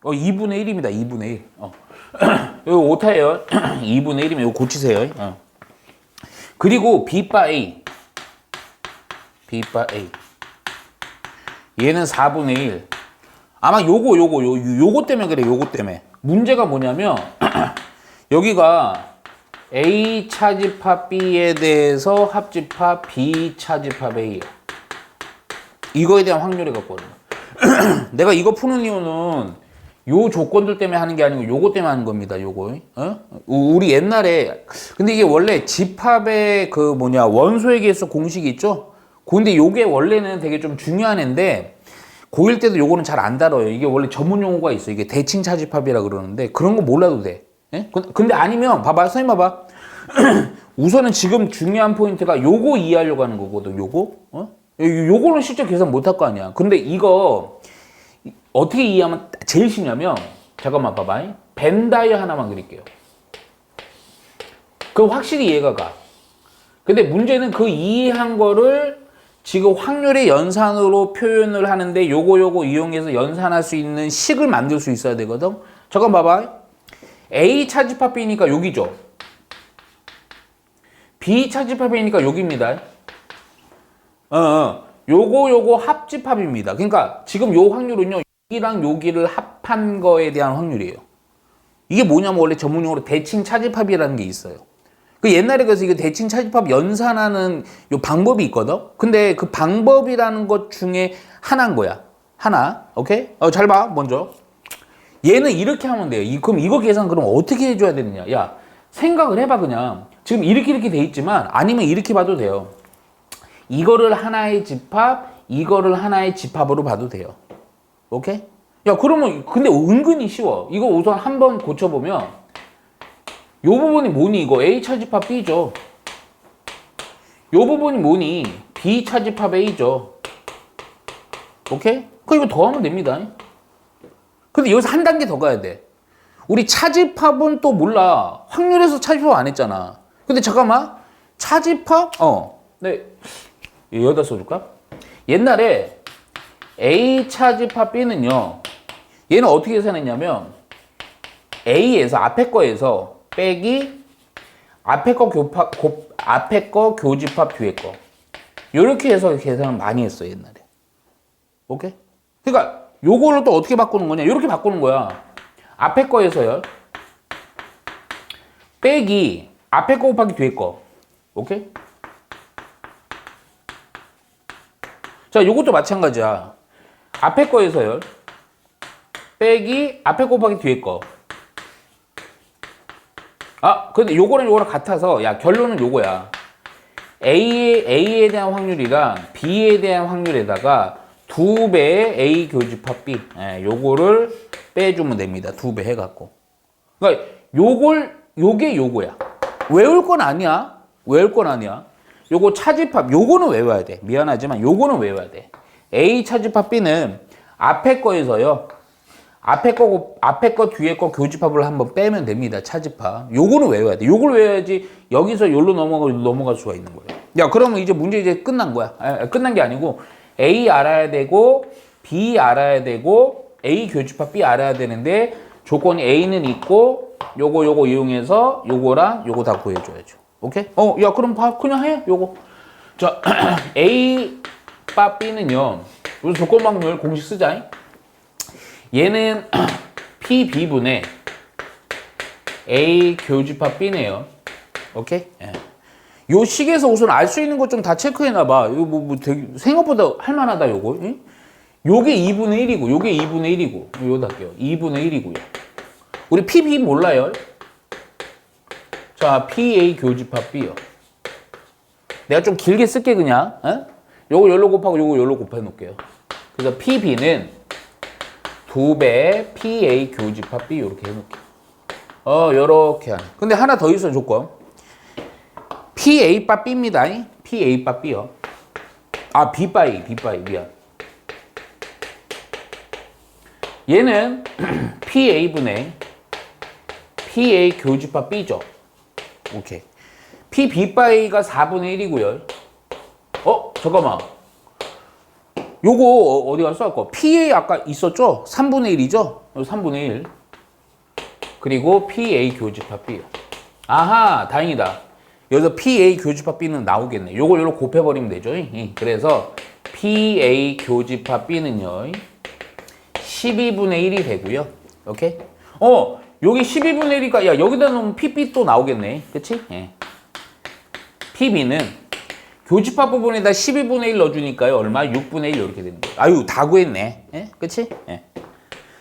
어, 2분의 1입니다. 2분의 1. 여기 오타예요. 2분의 1이면 이거 고치세요. 그리고 B 바 A. B 바 A. 얘는 4분의 1. 아마 요거 때문에 그래. 요거 때문에. 문제가 뭐냐면 여기가 A 차집합 B에 대해서 합집합 B 차집합 A야. 이거에 대한 확률을 갖고 있는 내가 이거 푸는 이유는 요 조건들 때문에 하는 게 아니고 요거 때문에 하는 겁니다. 요거. 우리 옛날에 근데 이게 원래 집합의 그 뭐냐 원소의 개수 공식이 있죠. 근데 요게 원래는 되게 좀 중요한 애인데 고1 때도 요거는 잘 안 다뤄요. 이게 원래 전문 용어가 있어. 이게 대칭 차집합이라 그러는데 그런 거 몰라도 돼. 근데 아니면 봐봐. 선생님 봐봐. 우선은 지금 중요한 포인트가 요거 이해하려고 하는 거거든. 요거. 요거는 실제 계산 못 할 거 아니야. 근데 이거 어떻게 이해하면 제일 쉽냐면 잠깐만 봐봐. 벤 다이어 하나만 그릴게요. 그럼 확실히 이해가 가. 근데 문제는 그 이해한 거를 지금 확률의 연산으로 표현을 하는데 요거 이용해서 연산할 수 있는 식을 만들 수 있어야 되거든. 잠깐 봐봐. A 차집합 B니까 여기죠. B 차집합 A니까 여기입니다. 요거 합집합입니다. 그러니까 지금 요 확률은요. 여기랑 여기를 합한 거에 대한 확률이에요. 이게 뭐냐면 원래 전문용어로 대칭 차집합이라는 게 있어요. 그 옛날에 그래서 이거 대칭 차집합 연산하는 요 방법이 있거든. 근데 그 방법이라는 것 중에 하나인 거야. 하나. 오케이? 잘 봐. 먼저. 얘는 이렇게 하면 돼요. 그럼 이거 계산 그럼 어떻게 해줘야 되느냐? 야, 생각을 해봐 그냥. 지금 이렇게 돼 있지만 아니면 이렇게 봐도 돼요. 이거를 하나의 집합, 이거를 하나의 집합으로 봐도 돼요. 오케이? 야, 그러면 근데 은근히 쉬워. 이거 우선 한번 고쳐보면 요 부분이 뭐니? 이거 A 차집합 B죠. 요 부분이 뭐니? B 차집합 A죠. 오케이? 그럼 이거 더하면 됩니다. 근데 여기서 한 단계 더 가야 돼. 우리 차집합은 또 몰라. 확률에서 차집합 안 했잖아. 근데 잠깐만. 차집합? 네. 여기다 써줄까? 옛날에 A 차집합 B는요. 얘는 어떻게 계산했냐면 A에서 앞에 거에서 빼기 앞에 거 교집합 뒤에 거. 요렇게 해서 계산을 많이 했어 옛날에. 오케이? 그러니까 요거를 또 어떻게 바꾸는 거냐? 요렇게 바꾸는 거야. 앞에 거에서요. 빼기 앞에 거 곱하기 뒤에 거. 오케이? 자, 요것도 마찬가지야. 앞에 거에서요. 빼기 앞에 곱하기 뒤에 거. 근데 요거랑 요거랑 같아서 야, 결론은 요거야. A에 대한 확률이랑 B에 대한 확률에다가 2배의 A 교집합 B. 요거를 빼주면 됩니다. 2배 해갖고. 그러니까 요게 요거야. 외울 건 아니야. 외울 건 아니야. 요거 차집합, 요거는 외워야 돼. 미안하지만 요거는 외워야 돼. A 차집합 B는 앞에 거에서요. 앞에 거 뒤에 거 교집합을 한번 빼면 됩니다. 차집합. 요거는 외워야 돼. 요걸 외워야지 여기서 요로 넘어갈 수가 있는 거예요. 야, 그러면 이제 문제 이제 끝난 거야. 끝난 게 아니고 A 알아야 되고 B 알아야 되고 A 교집합 B 알아야 되는데 조건이 A는 있고 요거 이용해서 요거랑 요거 다 구해줘야죠. 오케이? 야, 그럼 그냥 해. 요거. 자, A 바 B는요. 우리 조건 확률 공식 쓰자. 얘는 PB분의 A 교집합 B네요. 오케이? 예. 요 식에서 우선 알 수 있는 것 좀 다 체크해놔봐. 이거 뭐 되게 생각보다 할만하다, 요거. 응? 요게 2분의 1이고, 요게 2분의 1이고. 요거 할게요. 2분의 1이고요. 우리 PB 몰라요? 자, PA 교집합 B요. 내가 좀 길게 쓸게, 그냥. 에? 요거 열로 곱하고 요거 열로 곱해 놓을게요. 그래서 PB는 2배 PA 교집합 B 이렇게 해놓을게요. 요렇게 하네. 근데 하나 더 있어, 조건. PA 바 B입니다. PA 바 B요. 아, B 바 A, 미안. 얘는 PA분의 PA 교집합 B죠. 오케이. PB 바 A가 4분의 1이고요. 잠깐만. 요거 어디 가서 할까? PA 아까 있었죠? 3분의 1이죠? 3분의 1. 그리고 PA 교집합 B요. 아하, 다행이다. 여기서 PA 교집합 B는 나오겠네. 요걸 요로 곱해버리면 되죠. 그래서 PA 교집합 B는요. 12분의 1이 되고요. 오케이? 여기 12분의 1이니까, 야, 여기다 놓으면 PB 또 나오겠네. 그치? 예. PB는 교집합 부분에다 12분의 1 넣어주니까요. 얼마? 6분의 1 이렇게 되는 거예요. 아유, 다 구했네. 예? 그치? 예.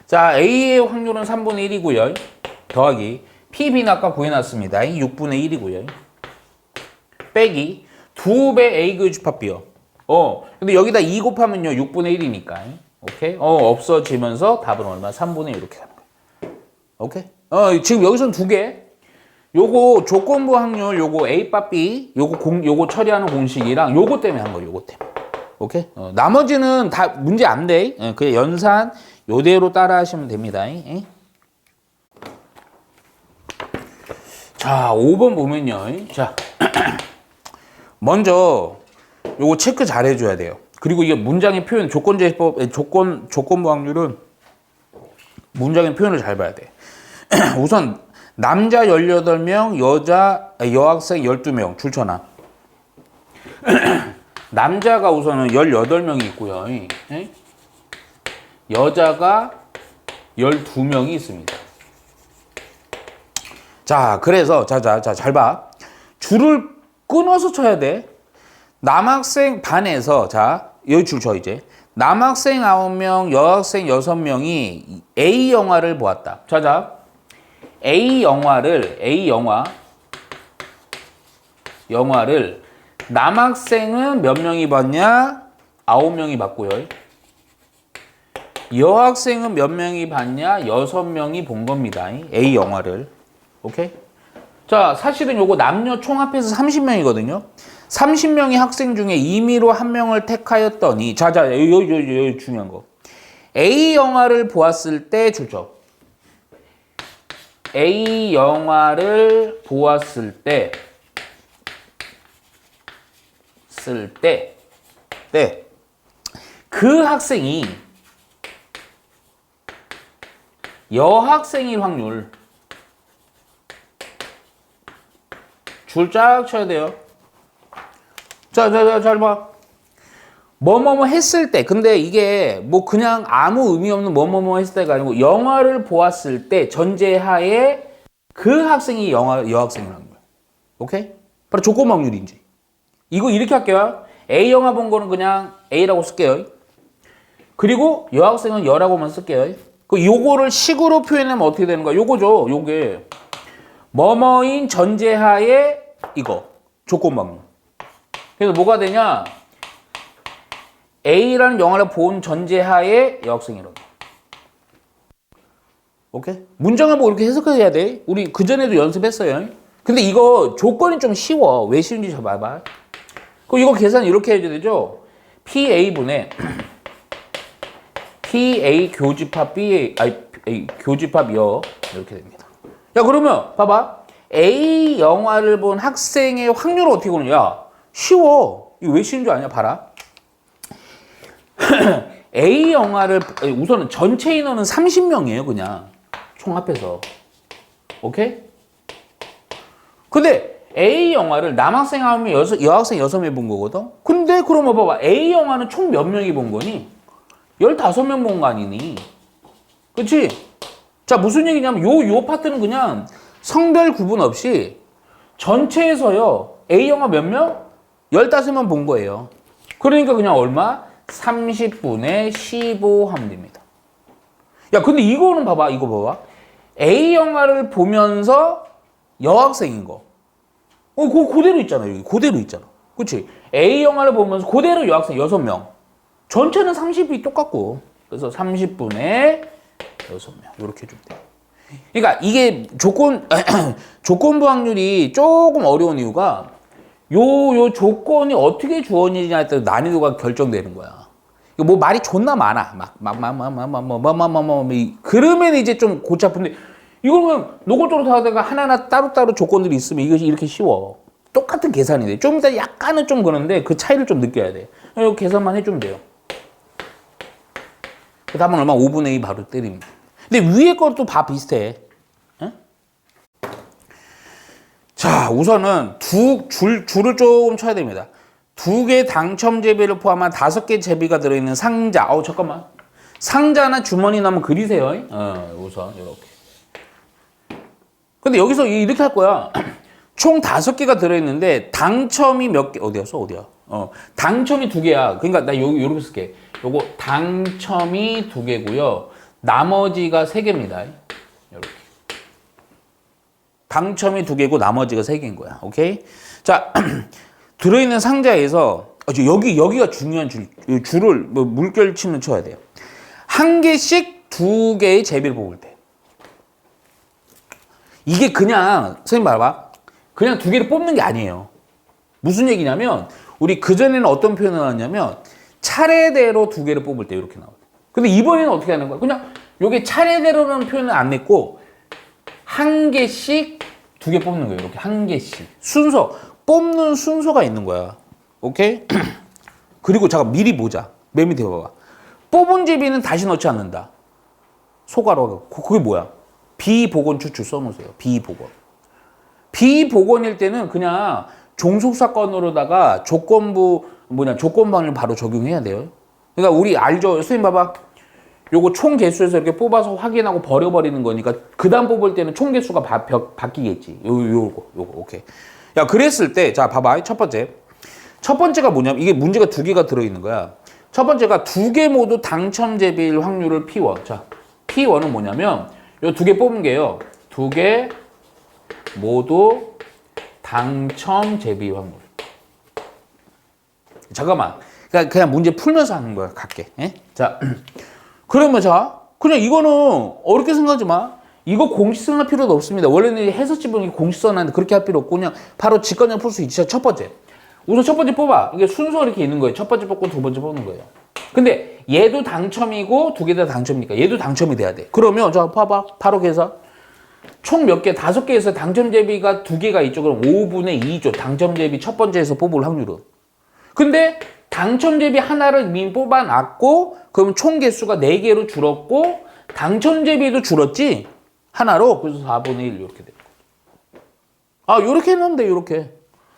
자, A의 확률은 3분의 1이고요. 더하기 PB는 아까 구해놨습니다. 6분의 1이고요. 빼기 2배 A 교집합 B요. 근데 여기다 2 곱하면요. 6분의 1이니까. 오케이? 없어지면서 답은 얼마? 3분의 1 이렇게 가는 거예요. 오케이? 지금 여기서는 두 개. 요거 조건부 확률, 요거 A 바 B, 요거 처리하는 공식이랑 요거 때문에 한 거예요. 요거 때문에. 오케이? 나머지는 다 문제 안 돼. 그냥 연산 요대로 따라 하시면 됩니다. 자, 5번 보면요. 자, 먼저 요거 체크 잘 해줘야 돼요. 그리고 이게 문장의 표현, 조건부 확률은 문장의 표현을 잘 봐야 돼. 우선 남자 18명, 여학생 12명 출처나. 남자가 우선은 18명이 있고요. 여자가 12명이 있습니다. 자, 그래서 잘 봐. 줄을 끊어서 쳐야 돼. 남학생 반에서, 자, 여기 줄 쳐 이제. 남학생 9명, 여학생 6명이 A 영화를 보았다. 자. 영화를 남학생은 몇 명이 봤냐? 9명이 봤고요. 여학생은 몇 명이 봤냐? 6명이 본 겁니다. A 영화를. 오케이? 자, 사실은 요거 남녀 총합해서 30명이거든요. 30명의 학생 중에 임의로 한 명을 택하였더니, 자, 여기 중요한 거. A 영화를 보았을 때 줄죠. A 영화를 보았을 때, 그 학생이 여학생일 확률. 줄 쫙 쳐야 돼요. 자, 잘 봐. 뭐뭐뭐 했을 때, 근데 이게 뭐 그냥 아무 의미 없는 뭐뭐뭐 했을 때가 아니고 영화를 보았을 때 전제하에 그 학생이 여학생이라는 거예요. 오케이? 바로 조건 확률인지. 이거 이렇게 할게요. A 영화 본 거는 그냥 A라고 쓸게요. 그리고 여학생은 여라고만 쓸게요. 요거를 식으로 표현하면 어떻게 되는 거야? 요거죠. 요게 뭐뭐인 전제하에 이거 조건 확률. 그래서 뭐가 되냐? A라는 영화를 본 전제하에 여학생이라고. 오케이? 문장을 보고 이렇게 해석해야 돼. 우리 그전에도 연습했어요. 근데 이거 조건이 좀 쉬워. 왜 쉬운지 잘 봐봐. 그럼 이거 계산 이렇게 해줘야 되죠? PA분의 PA 교집합 BA, A 교집합 여 이렇게 됩니다. 야, 그러면 봐봐. A 영화를 본 학생의 확률을 어떻게 구느냐? 야, 쉬워. 이거 왜 쉬운 줄 아냐? 봐라. A 영화를 우선은 전체 인원은 30명이에요, 그냥. 총 합해서. 오케이? 근데 A 영화를 남학생 1명, 여학생 6명 본 거거든? 근데 그러면 봐봐. A 영화는 총 몇 명이 본 거니? 15명 본 거 아니니? 그치? 자, 무슨 얘기냐면 요 파트는 그냥 성별 구분 없이 전체에서요. A 영화 몇 명? 15명 본 거예요. 그러니까 그냥 얼마? 30분의 15 하면 됩니다. 야, 근데 이거는 봐봐. 이거 봐봐. A 영화를 보면서 여학생인 거. 그대로 있잖아. 여기 그대로 있잖아. 그치? A 영화를 보면서 그대로 여학생 6명. 전체는 30이 똑같고. 그래서 30분의 6명. 이렇게 해주면 돼. 그러니까 이게 조건부 확률이 조금 어려운 이유가 요 조건이 어떻게 주어지냐에 따라 난이도가 결정되는 거야. 이거 뭐 말이 존나 많아. 그러면 이제 좀 골치 아픈데 이거는 노골적으로 다 하다가 하나하나 따로따로 조건들이 있으면 이것이 이렇게 쉬워. 똑같은 계산이 돼. 좀 이따 약간은 좀 그런데 그 차이를 좀 느껴야 돼. 이거 계산만 해주면 돼요. 그 다음은 얼마? 5분의 2 바로 때립니다. 근데 위에 것도 다 비슷해. 응? 자, 우선은 줄을 조금 쳐야 됩니다. 2개 당첨 제비를 포함한 5개 제비가 들어있는 상자. 잠깐만. 상자나 주머니 나면 그리세요. 우선 이렇게. 근데 여기서 이렇게 할 거야. 총 5개가 들어있는데 당첨이 몇 개? 어디야? 당첨이 2개야. 그러니까 나 요렇게 쓸게. 요거 당첨이 2개고요. 나머지가 3개입니다. 이렇게. 당첨이 2개고 나머지가 3개인 거야. 오케이? 자, 들어있는 상자에서 여기가 중요한 줄을 물결치는 쳐야 돼요. 한 개씩 2개의 제비를 뽑을 때. 이게 그냥 선생님 봐봐. 그냥 2개를 뽑는 게 아니에요. 무슨 얘기냐면 우리 그전에는 어떤 표현을 하냐면 차례대로 2개를 뽑을 때 이렇게 나와요. 근데 이번에는 어떻게 하는 거야? 그냥 요게 차례대로라는 표현을 안 냈고 한 개씩 2개 뽑는 거예요. 이렇게 한 개씩. 뽑는 순서가 있는 거야. 오케이? 그리고 잠깐 미리 보자. 맨 밑에 봐봐. 뽑은 제비는 다시 넣지 않는다. 소괄호가. 그게 뭐야? 비복원 추출 써놓으세요. 비복원. 비복원일 때는 그냥 종속사건으로다가 조건부 조건방을 바로 적용해야 돼요. 그러니까 우리 알죠? 선생님 봐봐. 요거 총 개수에서 이렇게 뽑아서 확인하고 버려버리는 거니까 그 다음 뽑을 때는 총 개수가 바뀌겠지. 요거 오케이. 야, 그랬을 때 자 봐봐. 첫 번째가 뭐냐면 이게 문제가 2개가 들어있는 거야. 첫 번째가 2개 모두 당첨 제비일 확률을 P1. 자, P1은 뭐냐면 요 2개 뽑은 게요. 2개 모두 당첨 제비 확률. 잠깐만. 그냥 문제 풀면서 하는 거야. 갈게. 예? 자, 그러면 그냥 이거는 어렵게 생각하지 마. 이거 공식선 할 필요도 없습니다. 원래는 해설집은 공식선 하는데 그렇게 할 필요 없고 그냥 바로 직관적으로 풀 수 있죠. 첫 번째. 우선 첫 번째 뽑아. 이게 순서가 이렇게 있는 거예요. 첫 번째 뽑고 2번째 뽑는 거예요. 근데 얘도 당첨이고 2개 다 당첨이니까 얘도 당첨이 돼야 돼. 그러면 봐봐. 바로 계산. 총 몇 개? 5개에서 당첨 제비가 2개가 있죠. 그럼 5분의 2죠. 당첨 제비 첫 번째에서 뽑을 확률은. 근데 당첨 제비 하나를 이미 뽑아놨고 그럼 총 개수가 4개로 줄었고 당첨 제비도 줄었지? 하나로. 그래서 4분의 1 이렇게 돼요. 이렇게 해놓으면 돼. 이렇게.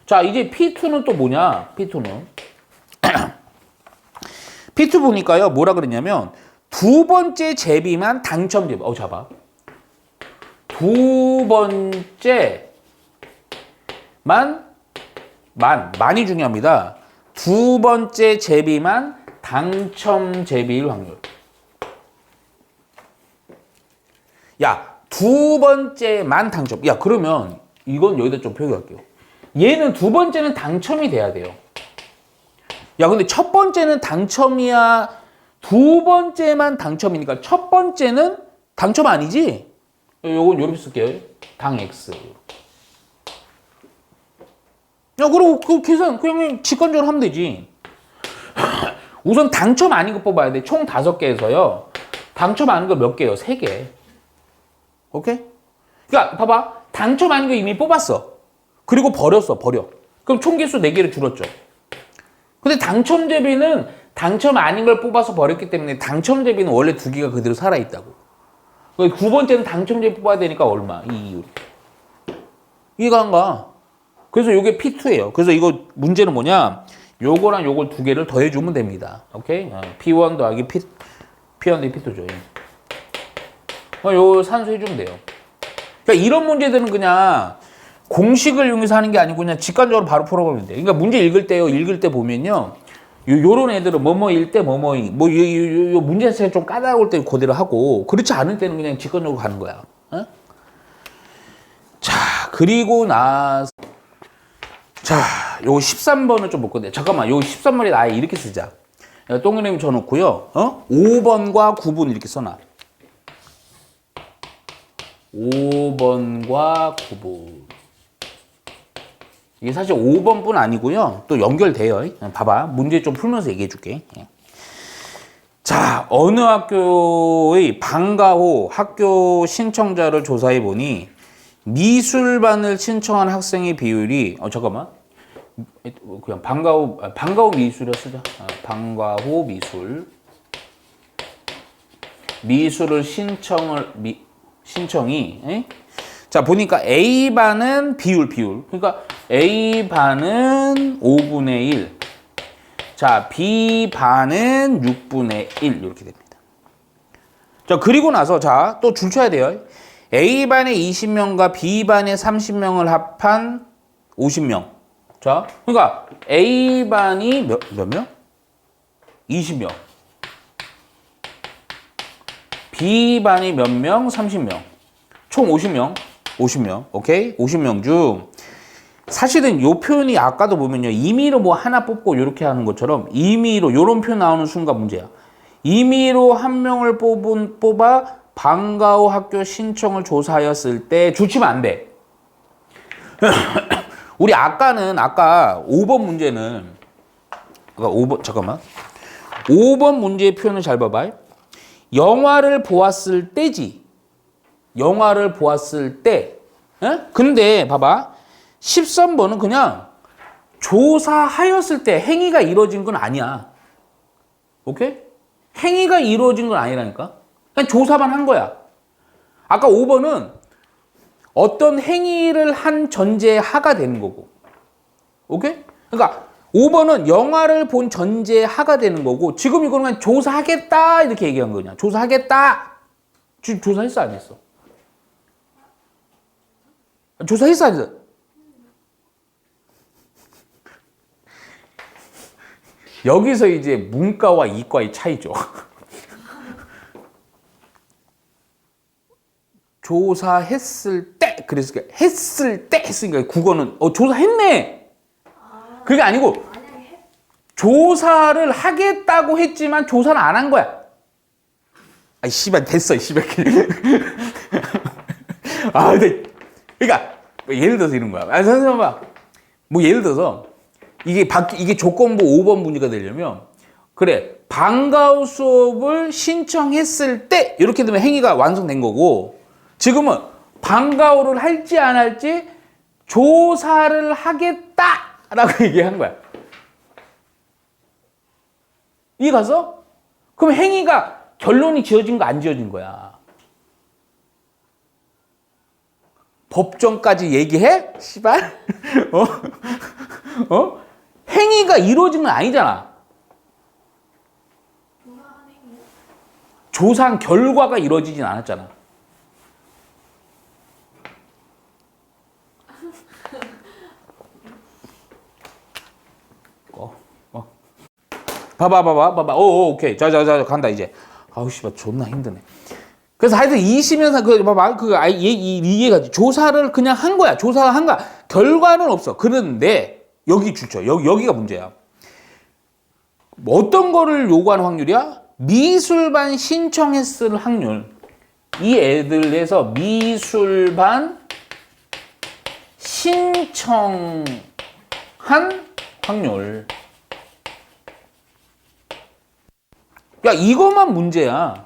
자, 이제 P2는 또 뭐냐? P2는 P2 보니까요. 뭐라 그랬냐면 2번째 제비만 당첨 제비. 잡아. 2번째만이 중요합니다. 2번째 제비만 당첨 제비일 확률. 야, 2번째만 당첨. 야, 그러면 이건 여기다 좀 표기할게요. 얘는 2번째는 당첨이 돼야 돼요. 야, 근데 첫 번째는 당첨이야? 2번째만 당첨이니까 첫 번째는 당첨 아니지? 요건 이렇게 쓸게요. 당 X. 야, 그리고 그 계산 그냥 직관적으로 하면 되지. 우선 당첨 아닌 거 뽑아야 돼. 총 5개에서요. 당첨 아닌 거 몇 개요? 3개. 오케이? 그러니까 봐봐. 당첨 아닌 거 이미 뽑았어. 그리고 버려. 그럼 총 개수 4개로 줄었죠. 근데 당첨 대비는 당첨 아닌 걸 뽑아서 버렸기 때문에 당첨 대비는 원래 2개가 그대로 살아있다고. 9번째는 당첨 대비 뽑아야 되니까 얼마? 2. 이해가 안 가. 그래서 이게 P2예요. 그래서 이거 문제는 뭐냐? 요거랑 요걸 2개를 더해주면 됩니다. 오케이? P1 더하기 P1 더하기 P2죠. 요 산수해주면 돼요. 그러니까 이런 문제들은 그냥 공식을 이용해서 하는 게 아니고 그냥 직관적으로 바로 풀어보면 돼요. 그러니까 문제 읽을 때 보면요. 요런 애들은 뭐뭐일 때 뭐뭐이 요 문제 자체가 좀 까다로울 때 그대로 하고 그렇지 않을 때는 그냥 직관적으로 가는 거야. 어? 자, 그리고 나서 자, 요거 13번을 좀 볼 건데 잠깐만, 요거 13번에 아예 이렇게 쓰자. 동그라미 쳐놓고요. 5번과 9번 이렇게 써놔. 5번과 9번. 이게 사실 5번뿐 아니고요. 또 연결돼요. 봐봐. 문제 좀 풀면서 얘기해 줄게. 자, 어느 학교의 방과후 학교 신청자를 조사해 보니 미술반을 신청한 학생의 비율이 잠깐만. 그냥 방과후 미술이라 쓰자. 방과후 미술을 신청이 자, 보니까 A반은 비율. 그러니까 A반은 5분의 1. 자, B반은 6분의 1. 이렇게 됩니다. 자, 그리고 나서 자, 또 줄 쳐야 돼요. A반에 20명과 B반에 30명을 합한 50명. 자, 그러니까 A반이 몇 명? 20명. B반이 몇 명? 30명. 총 50명. 오케이? 50명 중 사실은 요 표현이 아까도 보면요. 임의로 뭐 하나 뽑고 이렇게 하는 것처럼 임의로 요런 표현 나오는 순간 문제야. 임의로 한 명을 뽑아 방과후 학교 신청을 조사하였을 때 줄치면 안 돼. 우리 아까 5번 문제는 아까 5번 잠깐만. 5번 문제의 표현을 잘 봐봐. 영화를 보았을 때지. 영화를 보았을 때. 근데 봐봐. 13번은 그냥 조사하였을 때 행위가 이루어진 건 아니야. 오케이? 행위가 이루어진 건 아니라니까. 그냥 조사만 한 거야. 아까 5번은 어떤 행위를 한 전제에 하가 되는 거고. 오케이? 그러니까 5번은 영화를 본 전제에 하가 되는 거고 지금 이거는 그냥 조사하겠다 이렇게 얘기한 거냐. 조사하겠다. 조사했어 안 했어? 조사했어 안 했어? 여기서 이제 문과와 이과의 차이죠. 조사했을 때 그랬으니까 했을 때 했으니까 국어는 조사했네. 그게 아니고 조사를 하겠다고 했지만 조사를 안 한 거야. 아이 씨발 됐어 이 씨발. 아 근데 그러니까 예를 들어서 이런 거야. 선생님 봐. 뭐 예를 들어서 이게 조건부 5번 문제가 되려면 그래 방과후 수업을 신청했을 때 이렇게 되면 행위가 완성된 거고 지금은 방과후를 할지 안 할지 조사를 하겠다라고 얘기한 거야. 이해 가서? 그럼 행위가 결론이 지어진 거 안 지어진 거야. 법정까지 얘기해? 씨발? 행위가 이루어진 건 아니잖아. 조사한 결과가 이루어지진 않았잖아. 봐봐. 오케이. 자, 간다, 이제. 아우, 씨발, 존나 힘드네. 그래서 하여튼 이시면서, 봐봐. 이해가지. 조사를 그냥 한 거야. 조사를 한 거야. 결과는 없어. 그런데, 여기 줄죠. 여기가 문제야. 어떤 거를 요구하는 확률이야? 미술반 신청했을 확률. 이 애들에서 미술반 신청했을 확률. 야, 이것만 문제야.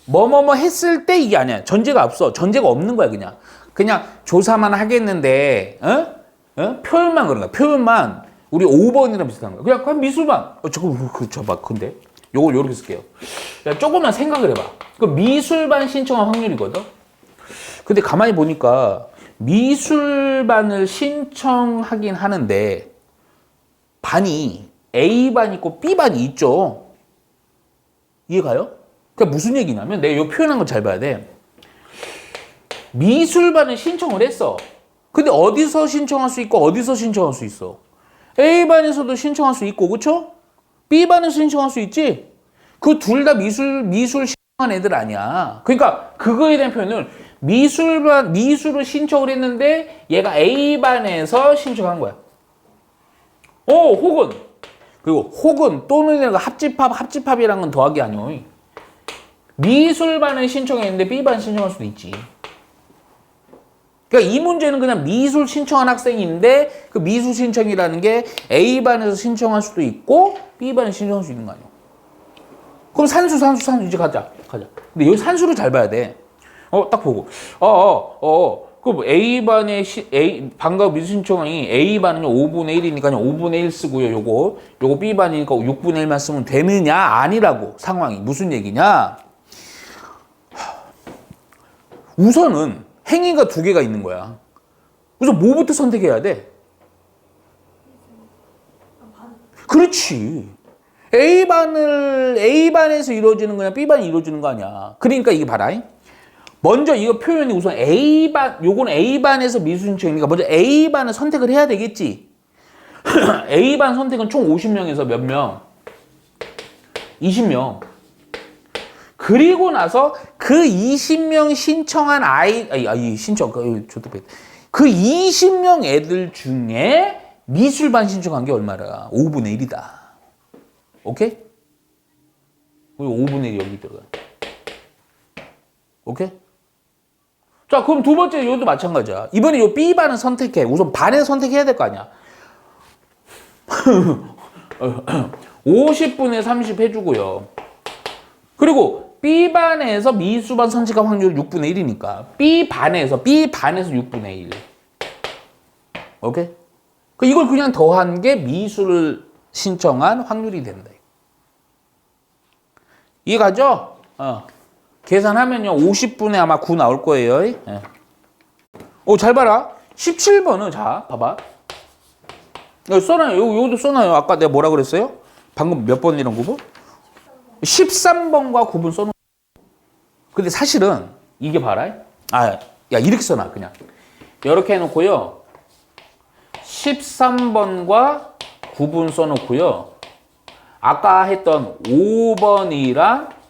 뭐뭐뭐 했을 때 이게 아니야. 전제가 없어. 전제가 없는 거야, 그냥. 그냥 조사만 하겠는데, 표현만 그런 거야. 표현만. 우리 5번이랑 비슷한 거야. 그냥 미술만. 잠깐만, 근데. 요걸 요렇게 쓸게요. 야, 조금만 생각을 해봐. 그 미술반 신청한 확률이거든? 근데 가만히 보니까 미술반을 신청하긴 하는데, 반이 A반 있고 B반이 있죠. 이해가요? 그러니까 무슨 얘기냐면 내가 이 표현한 걸 잘 봐야 돼. 미술반을 신청을 했어. 근데 어디서 신청할 수 있고 어디서 신청할 수 있어? A반에서도 신청할 수 있고, 그쵸? B반에서 신청할 수 있지? 그 둘 다 미술 신청한 애들 아니야. 그러니까 그거에 대한 표현을 미술을 신청을 했는데 얘가 A반에서 신청한 거야. 혹은 또는 합집합이란 건 더하기 아니오. 미술반을 신청했는데 B반 신청할 수도 있지. 그러니까 이 문제는 그냥 미술 신청한 학생인데 그 미술 신청이라는 게 A반에서 신청할 수도 있고 B반에서 신청할 수 있는 거 아니야. 그럼 산수 이제 가자. 근데 여기 산수를 잘 봐야 돼. 딱 보고 그 A반의 방과 미술 신청이 A반은 5분의 1이니까 5분의 1 쓰고요. 요거 B반이니까 6분의 1만 쓰면 되느냐? 아니라고. 상황이 무슨 얘기냐? 우선은 행위가 두 개가 있는 거야. 그래서 뭐부터 선택해야 돼? 그렇지. A반에서 이루어지는 거냐, B반이 이루어지는 거 아니야. 그러니까 이게 봐라. 먼저 이거 표현이 우선 요거는 A반에서 미술 신청이니까 먼저 A반을 선택을 해야 되겠지. A반 선택은 총 50명에서 몇 명? 20명. 그리고 나서 그 20명 신청한 그 20명 애들 중에 미술반 신청한 게 얼마라? 5분의 1이다. 오케이? 그리고 5분의 1이 여기 들어가. 오케이? 자, 그럼 두 번째 이것도 마찬가지야. 이번에 요 B반은 선택해. 우선 반을 선택해야 될 거 아니야. 50분의 30 해주고요. 그리고 B반에서 미술반 선택한 확률 6분의 1이니까 B반에서 6분의 1. 오케이? 이걸 그냥 더한 게 미술을 신청한 확률이 된다. 이해가죠? 계산하면요 50분에 아마 9 나올 거예요. 예. 잘 봐라. 17번은 자 봐봐. 여기 써놔요. 여기도 써놔요. 아까 내가 뭐라 그랬어요? 방금 몇 번이랑 9번? 13번과 9번 써놓은. 근데 사실은 이게 봐라. 야 이렇게 써놔 그냥. 이렇게 해놓고요. 13번과 9번 써놓고요. 아까 했던 5번이랑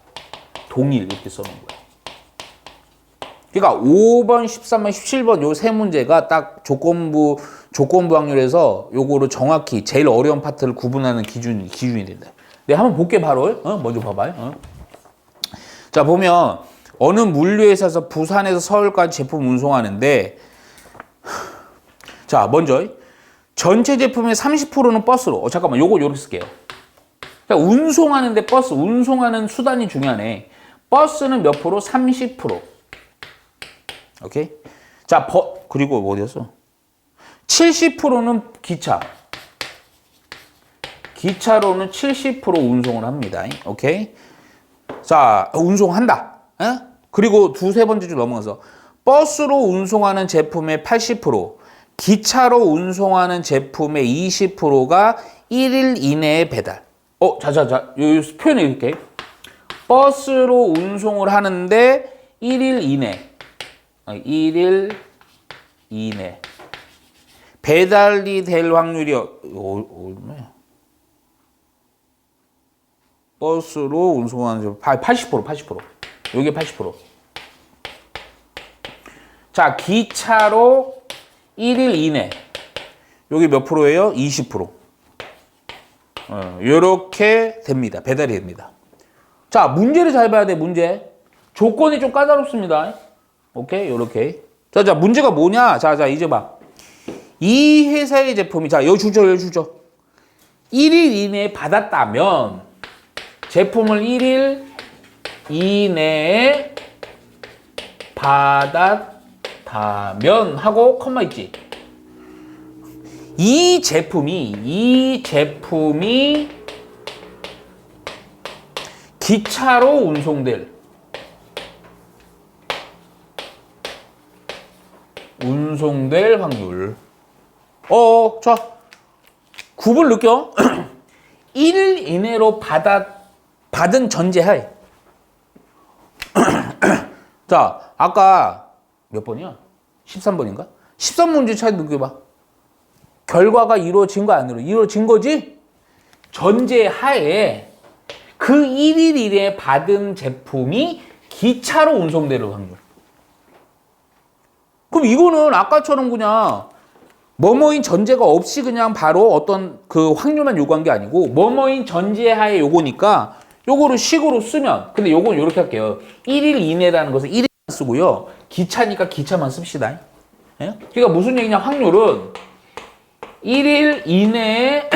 동일 이렇게 써놓은 거야. 그러니까 5번, 13번, 17번 요 세 문제가 딱 조건부 확률에서 요거를 정확히 제일 어려운 파트를 구분하는 기준이 된다. 내가 한번 볼게 바로. 먼저 봐봐요. 자 보면 어느 물류회사에서 부산에서 서울까지 제품 운송하는데 자 먼저 전체 제품의 30%는 버스로. 잠깐만 요거 요렇게 쓸게요. 그러니까 운송하는데 운송하는 수단이 중요하네. 버스는 몇 프로? 30%. 오케이? 자, 그리고 뭐 어디였어? 70%는 기차. 기차로는 70% 운송을 합니다. 오케이? 자, 운송한다. 그리고 두세 번째 줄 넘어가서 버스로 운송하는 제품의 80%, 기차로 운송하는 제품의 20%가 1일 이내에 배달. 요 표현을 이렇게. 버스로 운송을 하는데 1일 이내. 1일 이내. 배달이 될 확률이 얼마야? 버스로 운송하는 제품 80%. 요게 80%. 자, 기차로 1일 이내. 요게 몇 프로예요? 20%. 요렇게 됩니다. 배달이 됩니다. 자, 문제를 잘 봐야 돼, 문제. 조건이 좀 까다롭습니다. 오케이, 요렇게. 자, 문제가 뭐냐? 자, 이제 봐. 이 회사의 제품이, 자, 여기 주죠. 1일 이내에 받았다면, 제품을 1일 이내에 받았다면 하고 컴마 있지. 이 제품이 기차로 운송될 확률. 자, 굽을 느껴? 1일 이내로 받은 전제하에. 자, 아까 몇 번이야? 13번인가? 13문제 차이 느껴봐. 결과가 이루어진 거 안 이루어진 거지? 전제하에 그 1일 이내에 받은 제품이 기차로 운송될 확률. 그럼 이거는 아까처럼 그냥 뭐뭐인 전제가 없이 그냥 바로 어떤 그 확률만 요구한 게 아니고 뭐뭐인 전제하에 요거니까 요거를 식으로 쓰면, 근데 요건 요렇게 할게요. 1일 이내라는 것은 1일만 쓰고요. 기차니까 기차만 씁시다. 예? 그러니까 무슨 얘기냐, 확률은 1일 이내에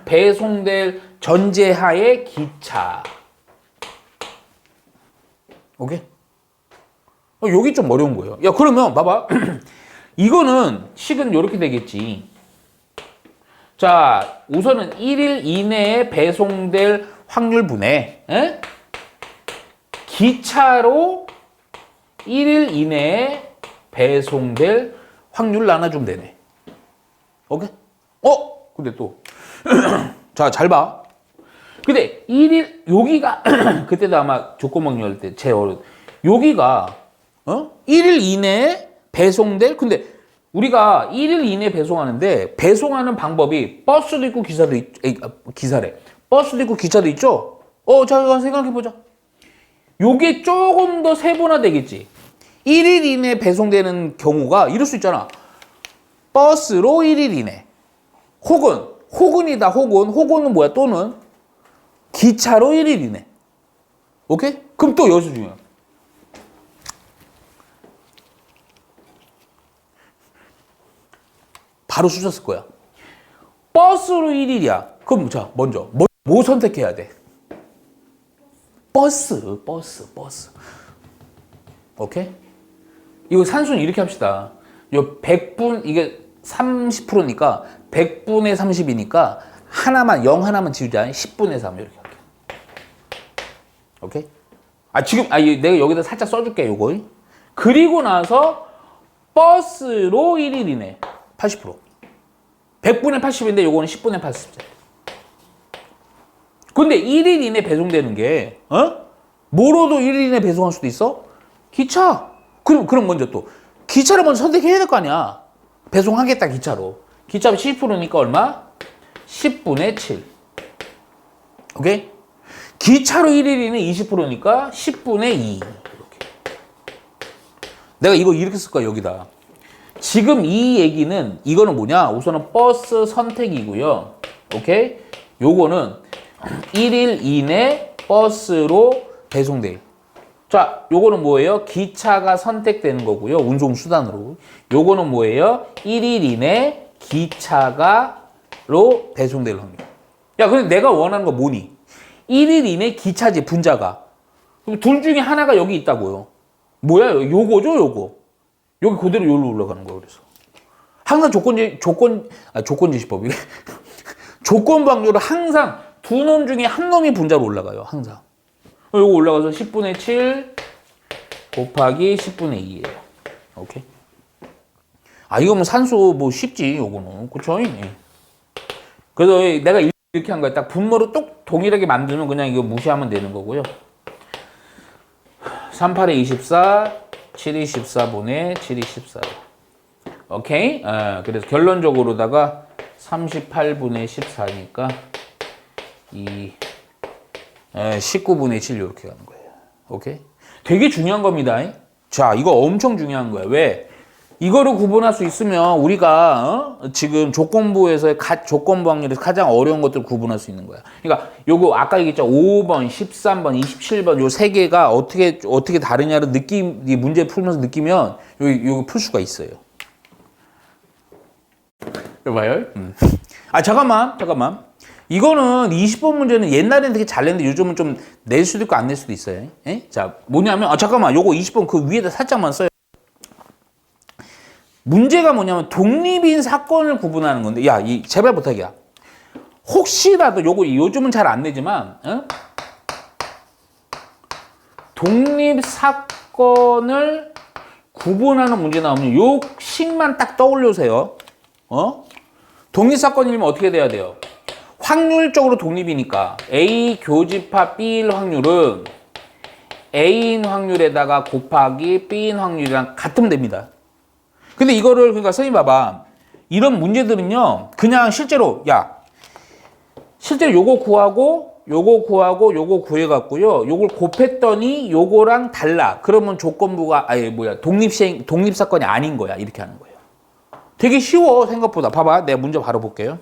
배송될 전제하의 기차. 오케이? 여기 좀 어려운 거예요. 야, 그러면 봐봐. 이거는 식은 이렇게 되겠지. 자, 우선은 1일 이내에 배송될 확률분에 기차로 1일 이내에 배송될 확률 나눠주면 되네. 오케이? 근데 또 자, 잘 봐. 근데 1일 여기가 그때도 아마 조건방열 할 때 제 여기가 1일 이내에 배송될, 근데 우리가 1일 이내에 배송하는데 배송하는 방법이 버스도 있고 기사도 기사래. 버스도 있고 기차도 있죠? 자, 생각해보자. 요게 조금 더 세분화 되겠지. 1일 이내에 배송되는 경우가 이럴 수 있잖아. 버스로 1일 이내. 혹은은 뭐야? 또는 기차로 1일 이내. 오케이? 그럼 또 여기서 중요해. 바로 숫자 쓸 거야. 버스로 1일이야. 그럼 자, 먼저 뭐 선택해야 돼? 버스. 오케이? 이거 산수는 이렇게 합시다. 요 100분, 이게 30%니까 100분의 30이니까 영 하나만 지우자. 10분의 3 이렇게 할게. 오케이? 지금 내가 여기다 살짝 써줄게, 요거. 그리고 나서 버스로 1일이네. 80%. 100분의 80인데 요거는 10분의 80. 근데 1일 이내 배송되는 게 뭐로도 1일 이내 배송할 수도 있어? 기차. 그럼 먼저 또 기차를 먼저 선택해야 될 거 아니야. 배송하겠다, 기차로. 기차가 70%니까 얼마? 10분의 7. 오케이? 기차로 1일이는 20%니까 10분의 2. 이렇게. 내가 이거 이렇게 쓸 거야, 여기다. 지금 이 얘기는, 이거는 뭐냐? 우선은 버스 선택이고요. 오케이? 요거는 1일 이내 버스로 배송돼요. 자, 요거는 뭐예요? 기차가 선택되는 거고요. 운송수단으로. 요거는 뭐예요? 1일 이내 기차가로 배송될 확률. 야, 근데 내가 원하는 거 뭐니? 1일 이내 기차지, 분자가. 그럼 둘 중에 하나가 여기 있다고요. 뭐야? 요거죠, 요거. 여기 그대로 여기로 올라가는 거예요, 그래서. 항상 조건지시법. 조건부 확률은 항상 두 놈 중에 한 놈이 분자로 올라가요, 항상. 요거 올라가서 10분의 7 곱하기 10분의 2예요. 오케이? 이거 뭐 산수 뭐 쉽지, 요거는. 그쵸? 그래서 내가 이렇게 한 거야. 딱 분모로 똑 동일하게 만들면 그냥 이거 무시하면 되는 거고요. 38에 24, 7이 14분의 7이 14. 오케이? 그래서 결론적으로다가 38분의 14니까 19분의 7 이렇게 가는 거예요. 오케이? 되게 중요한 겁니다. 자, 이거 엄청 중요한 거야. 왜? 이거를 구분할 수 있으면 우리가 지금 조건부에서의 조건부 확률에서 가장 어려운 것들을 구분할 수 있는 거야. 그러니까 요거 아까 얘기했죠. 5번, 13번, 27번 요 세 개가 어떻게 다르냐를 이 문제 풀면서 느끼면 요거 풀 수가 있어요. 봐요. 아, 잠깐만. 이거는 20번 문제는 옛날에는 되게 잘 냈는데 요즘은 좀 낼 수도 있고 안 낼 수도 있어요. 에? 자, 뭐냐면, 아, 잠깐만. 요거 20번 그 위에다 살짝만 써요. 문제가 뭐냐면 독립인 사건을 구분하는 건데, 야, 제발 부탁이야. 혹시라도 요즘은 잘 안 내지만, 독립 사건을 구분하는 문제 나오면 요 식만 딱 떠올려세요. 독립 사건이면 어떻게 돼야 돼요? 확률적으로 독립이니까 A 교집합 B일 확률은 A인 확률에다가 곱하기 B인 확률이랑 같으면 됩니다. 근데 이거를 그러니까 선생님 봐봐. 이런 문제들은요. 그냥 실제로 요거 구하고 요거 구해 갖고요. 요걸 곱했더니 요거랑 달라. 그러면 조건부가 독립 사건이 아닌 거야. 이렇게 하는 거예요. 되게 쉬워 생각보다. 봐봐. 내가 문제 바로 볼게요.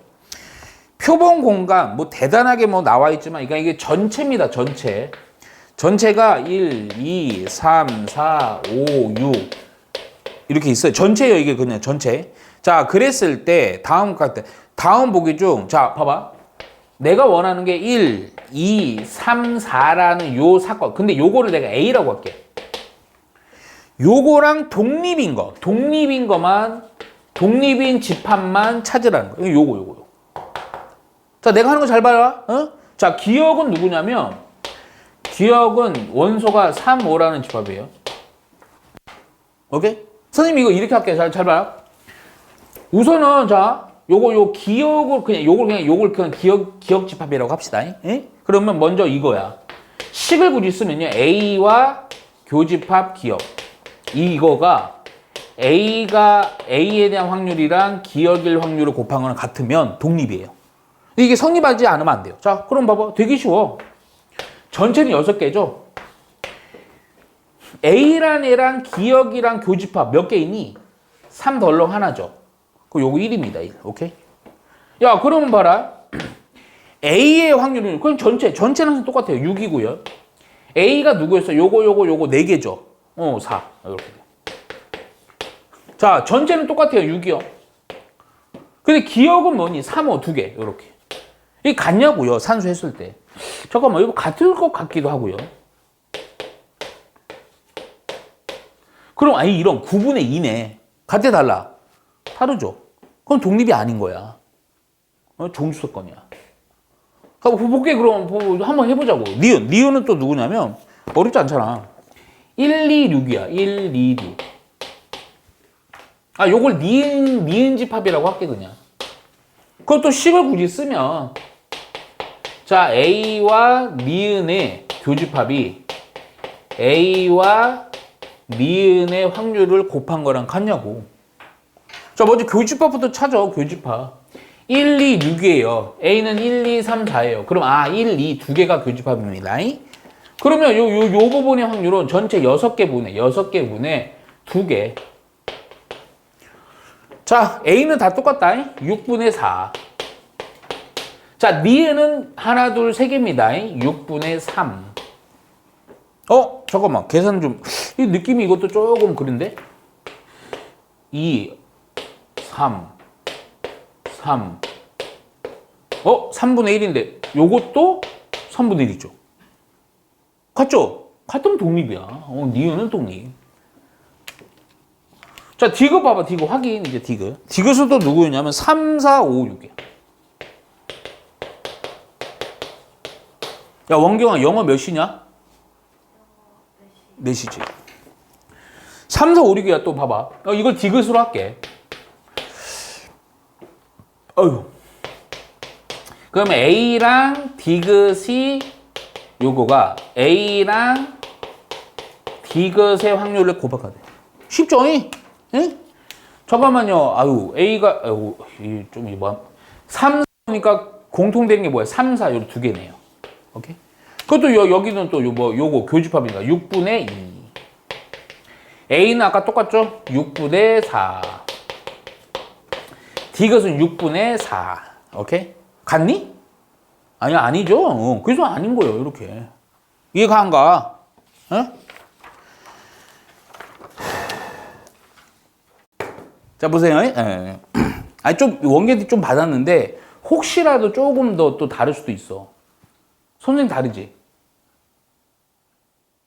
표본 공간 뭐 대단하게 뭐 나와 있지만 이게 전체입니다. 전체가 1, 2, 3, 4, 5, 6 이렇게 있어요. 전체예요. 이게 그냥 전체. 자, 그랬을 때 다음 보기 중 자, 봐봐. 내가 원하는 게 1, 2, 3, 4라는 요 사건. 근데 요거를 내가 A라고 할게. 요거랑 독립인 집합만 찾으라는 거야. 요거. 자, 내가 하는 거 잘 봐라. 자, 기억은 누구냐면, 기억은 원소가 3, 5라는 집합이에요. 오케이? 선생님, 이거 이렇게 할게요. 잘 봐라. 우선은, 자, 요걸 그냥 기억 집합이라고 합시다. 예? 그러면 먼저 이거야. 식을 굳이 쓰면요. A와 교집합 기억. 이거가 A에 대한 확률이랑 기억일 확률을 곱한 거랑 같으면 독립이에요. 이게 성립하지 않으면 안 돼요. 자, 그럼 봐봐. 되게 쉬워. 전체는 6개죠. A란 애랑 기억이랑 교집합 몇 개 있니? 3 덜렁 하나죠. 그 요거 1입니다. 1. 오케이? 야, 그러면 봐라. A의 확률은 그럼 전체는 항상 똑같아요. 6이고요. A가 누구였어? 요거 4개죠. 4. 이렇게. 자, 전체는 똑같아요. 6이요. 근데 기억은 뭐니? 3, 5 2개. 이렇게. 이게 같냐고요. 산수 했을 때. 잠깐만, 이거 같을 것 같기도 하고요. 그럼 이런 9분의 2네. 같아 달라? 다르죠. 그럼 독립이 아닌 거야. 종주사건이야. 볼게 그럼 한번 해보자고. 니은은 또 누구냐면 어렵지 않잖아. 1, 2, 6이야. 1, 2, 6. 요걸 니은 집합이라고 할게 그냥. 그것도 식을 굳이 쓰면 자, A와 니은의 교집합이 A와 니은의 확률을 곱한 거랑 같냐고. 자, 먼저 교집합부터 찾아. 교집합 1, 2, 6이에요. A는 1, 2, 3, 4예요. 그럼 1, 2 두 개가 교집합입니다. 그러면 요 부분의 확률은 전체 6개 분의 2개. 자, A는 다 똑같다. 6분의 4. 자, 니은은 하나, 둘, 세 개입니다. 6분의 3. 잠깐만. 계산 좀. 이 느낌이 이것도 조금 그런데? 2, 3. 3분의 1인데 요것도 3분의 1이죠. 같죠? 같으면 독립이야. 니은은 독립. 자, 디귿 봐봐. 디귿 확인. 이제 디귿. 디귿은 또 누구였냐면 3, 4, 5, 6이야. 야, 원경아, 영어 몇 시냐? 4시지. 3, 4, 5, 6이야. 또 봐봐. 이걸 디귿으로 할게. 그러면 A랑 디귿이 요거가 A랑 디귿의 확률을 곱하면 돼. 쉽죠? 예? 잠깐만요. A가 좀 3, 4니까 공통되는 게 뭐야? 3, 4 요 두 개네요. 오케이? 그것도 여기는 또 요거 교집합이니까 6분의 2. A는 아까 똑같죠? 6분의 4. 디귿은 6분의 4. 오케이? 같니? 아니죠. 그래서 아닌 거예요. 이렇게. 이해가 안 가? 자, 보세요. 아니 좀 원계도 좀 받았는데 혹시라도 조금 더 또 다를 수도 있어. 선생님 다르지?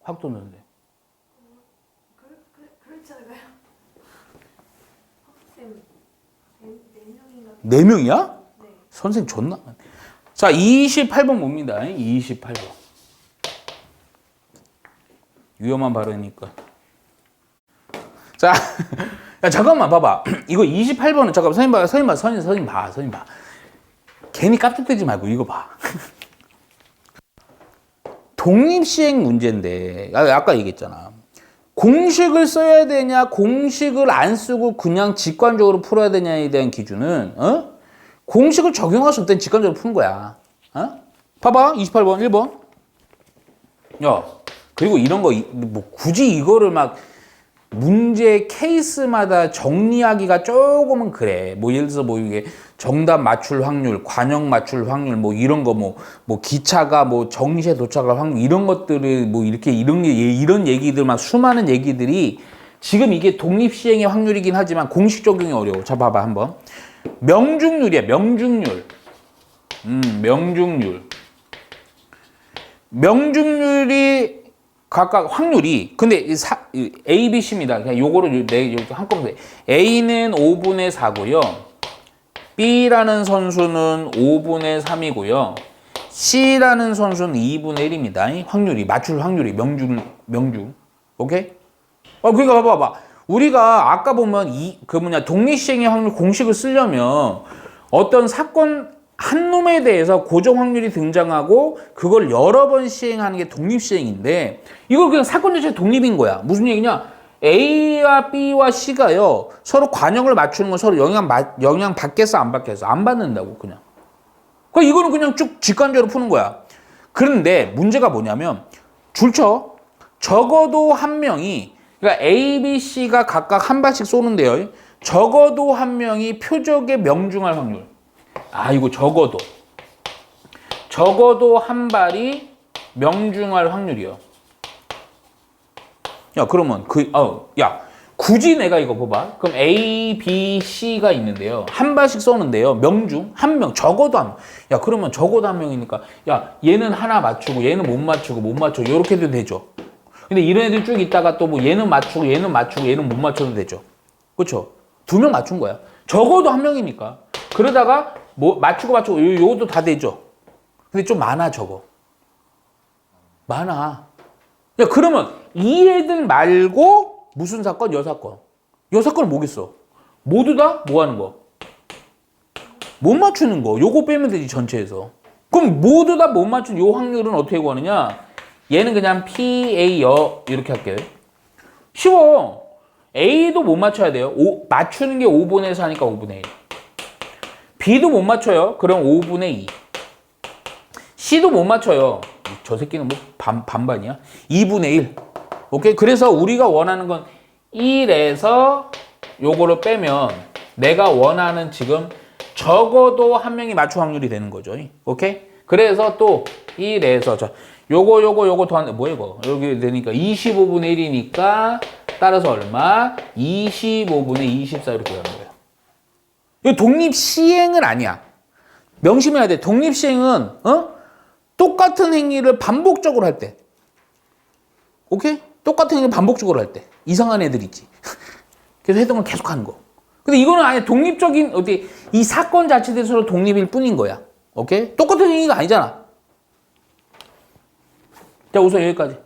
확 돋는데. 그렇지 않을까요? 학생 4명인가? 4명이야? 네. 선생님 존나. 자, 28번 뭡니다. 28번. 위험한 발언이니까. 자, 야, 잠깐만 봐봐. 이거 28번은 잠깐만 선생님 봐. 괜히 깝죽대지 말고 이거 봐. 독립시행 문제인데 아까 얘기했잖아. 공식을 써야 되냐 공식을 안 쓰고 그냥 직관적으로 풀어야 되냐에 대한 기준은 공식을 적용할 수 없을 땐 직관적으로 푸는 거야. 봐봐 28번 1번. 야 그리고 이런 거 뭐 굳이 이거를 막 문제 케이스마다 정리하기가 조금은 그래. 뭐 예를 들어서 뭐 이게 정답 맞출 확률, 관역 맞출 확률, 뭐 이런 거 뭐 기차가 뭐 정시에 도착할 확률 이런 것들을 뭐 이렇게 이런 얘기들 막 수많은 얘기들이 지금 이게 독립 시행의 확률이긴 하지만 공식 적용이 어려워. 자 봐봐 한번. 명중률이야. 명중률. 명중률이 각각 확률이 근데 A, B, C입니다. 그냥 요거를 이렇게 한꺼번에 A는 5분의 4고요. B라는 선수는 5분의 3이고요. C라는 선수는 2분의 1입니다. 확률이 맞출 확률이 명중. 오케이? 그러니까 봐봐. 우리가 아까 보면 독립시행의 확률 공식을 쓰려면 어떤 사건 한 놈에 대해서 고정 확률이 등장하고 그걸 여러 번 시행하는 게 독립시행인데 이걸 그냥 사건 자체가 독립인 거야. 무슨 얘기냐? A와 B와 C가요 서로 관역을 맞추는 건 서로 영향 받겠어 안 받겠어? 안 받는다고 그냥. 그러니까 이거는 그냥 쭉 직관적으로 푸는 거야. 그런데 문제가 뭐냐면 줄쳐 적어도 한 명이 그러니까 A, B, C가 각각 한 발씩 쏘는데요. 적어도 한 명이 표적에 명중할 확률. 이거 적어도 한 발이 명중할 확률이요. 야, 그러면 굳이 내가 이거 봐봐. 그럼 A, B, C가 있는데요. 한 발씩 쏘는데요. 명중 한 명, 적어도 한 명. 야, 그러면 적어도 한 명이니까 야, 얘는 하나 맞추고 얘는 못 맞추고 이렇게 해도 되죠. 근데 이런 애들 쭉 있다가 또 뭐 얘는 맞추고 얘는 못 맞춰도 되죠. 그렇죠? 2명 맞춘 거야. 적어도 한 명이니까. 그러다가 뭐 맞추고 요것도 다 되죠. 근데 좀 많아 많아. 야 그러면 이 애들 말고 무슨 사건? 여사건. 여사건은 뭐겠어? 모두 다 뭐 하는 거? 못 맞추는 거. 요거 빼면 되지 전체에서. 그럼 모두 다 못 맞춘 요 확률은 어떻게 구하느냐? 얘는 그냥 PA 이렇게 할게요. 쉬워. A도 못 맞춰야 돼요. 맞추는 게 5분의 4니까 5분의 1. B도 못 맞춰요. 그럼 5분의 2. C도 못 맞춰요. 저 새끼는 뭐 반반이야? 2분의 1. 오케이? 그래서 우리가 원하는 건 1에서 요거를 빼면 내가 원하는 지금 적어도 한 명이 맞출 확률이 되는 거죠. 오케이? 그래서 또 1에서 요거 더한 뭐야 이거? 여기 되니까 25분의 1이니까 따라서 얼마? 25분의 24 이렇게 가는 거예요. 이거 독립시행은 아니야. 명심해야 돼. 독립시행은 똑같은 행위를 반복적으로 할 때. 오케이? 똑같은 행위를 반복적으로 할 때. 이상한 애들 있지. 그래서 했던 걸 계속 하는 거. 근데 이거는 아예 독립적인 이 사건 자체에 서로 독립일 뿐인 거야. 오케이? 똑같은 행위가 아니잖아. 자, 우선 여기까지.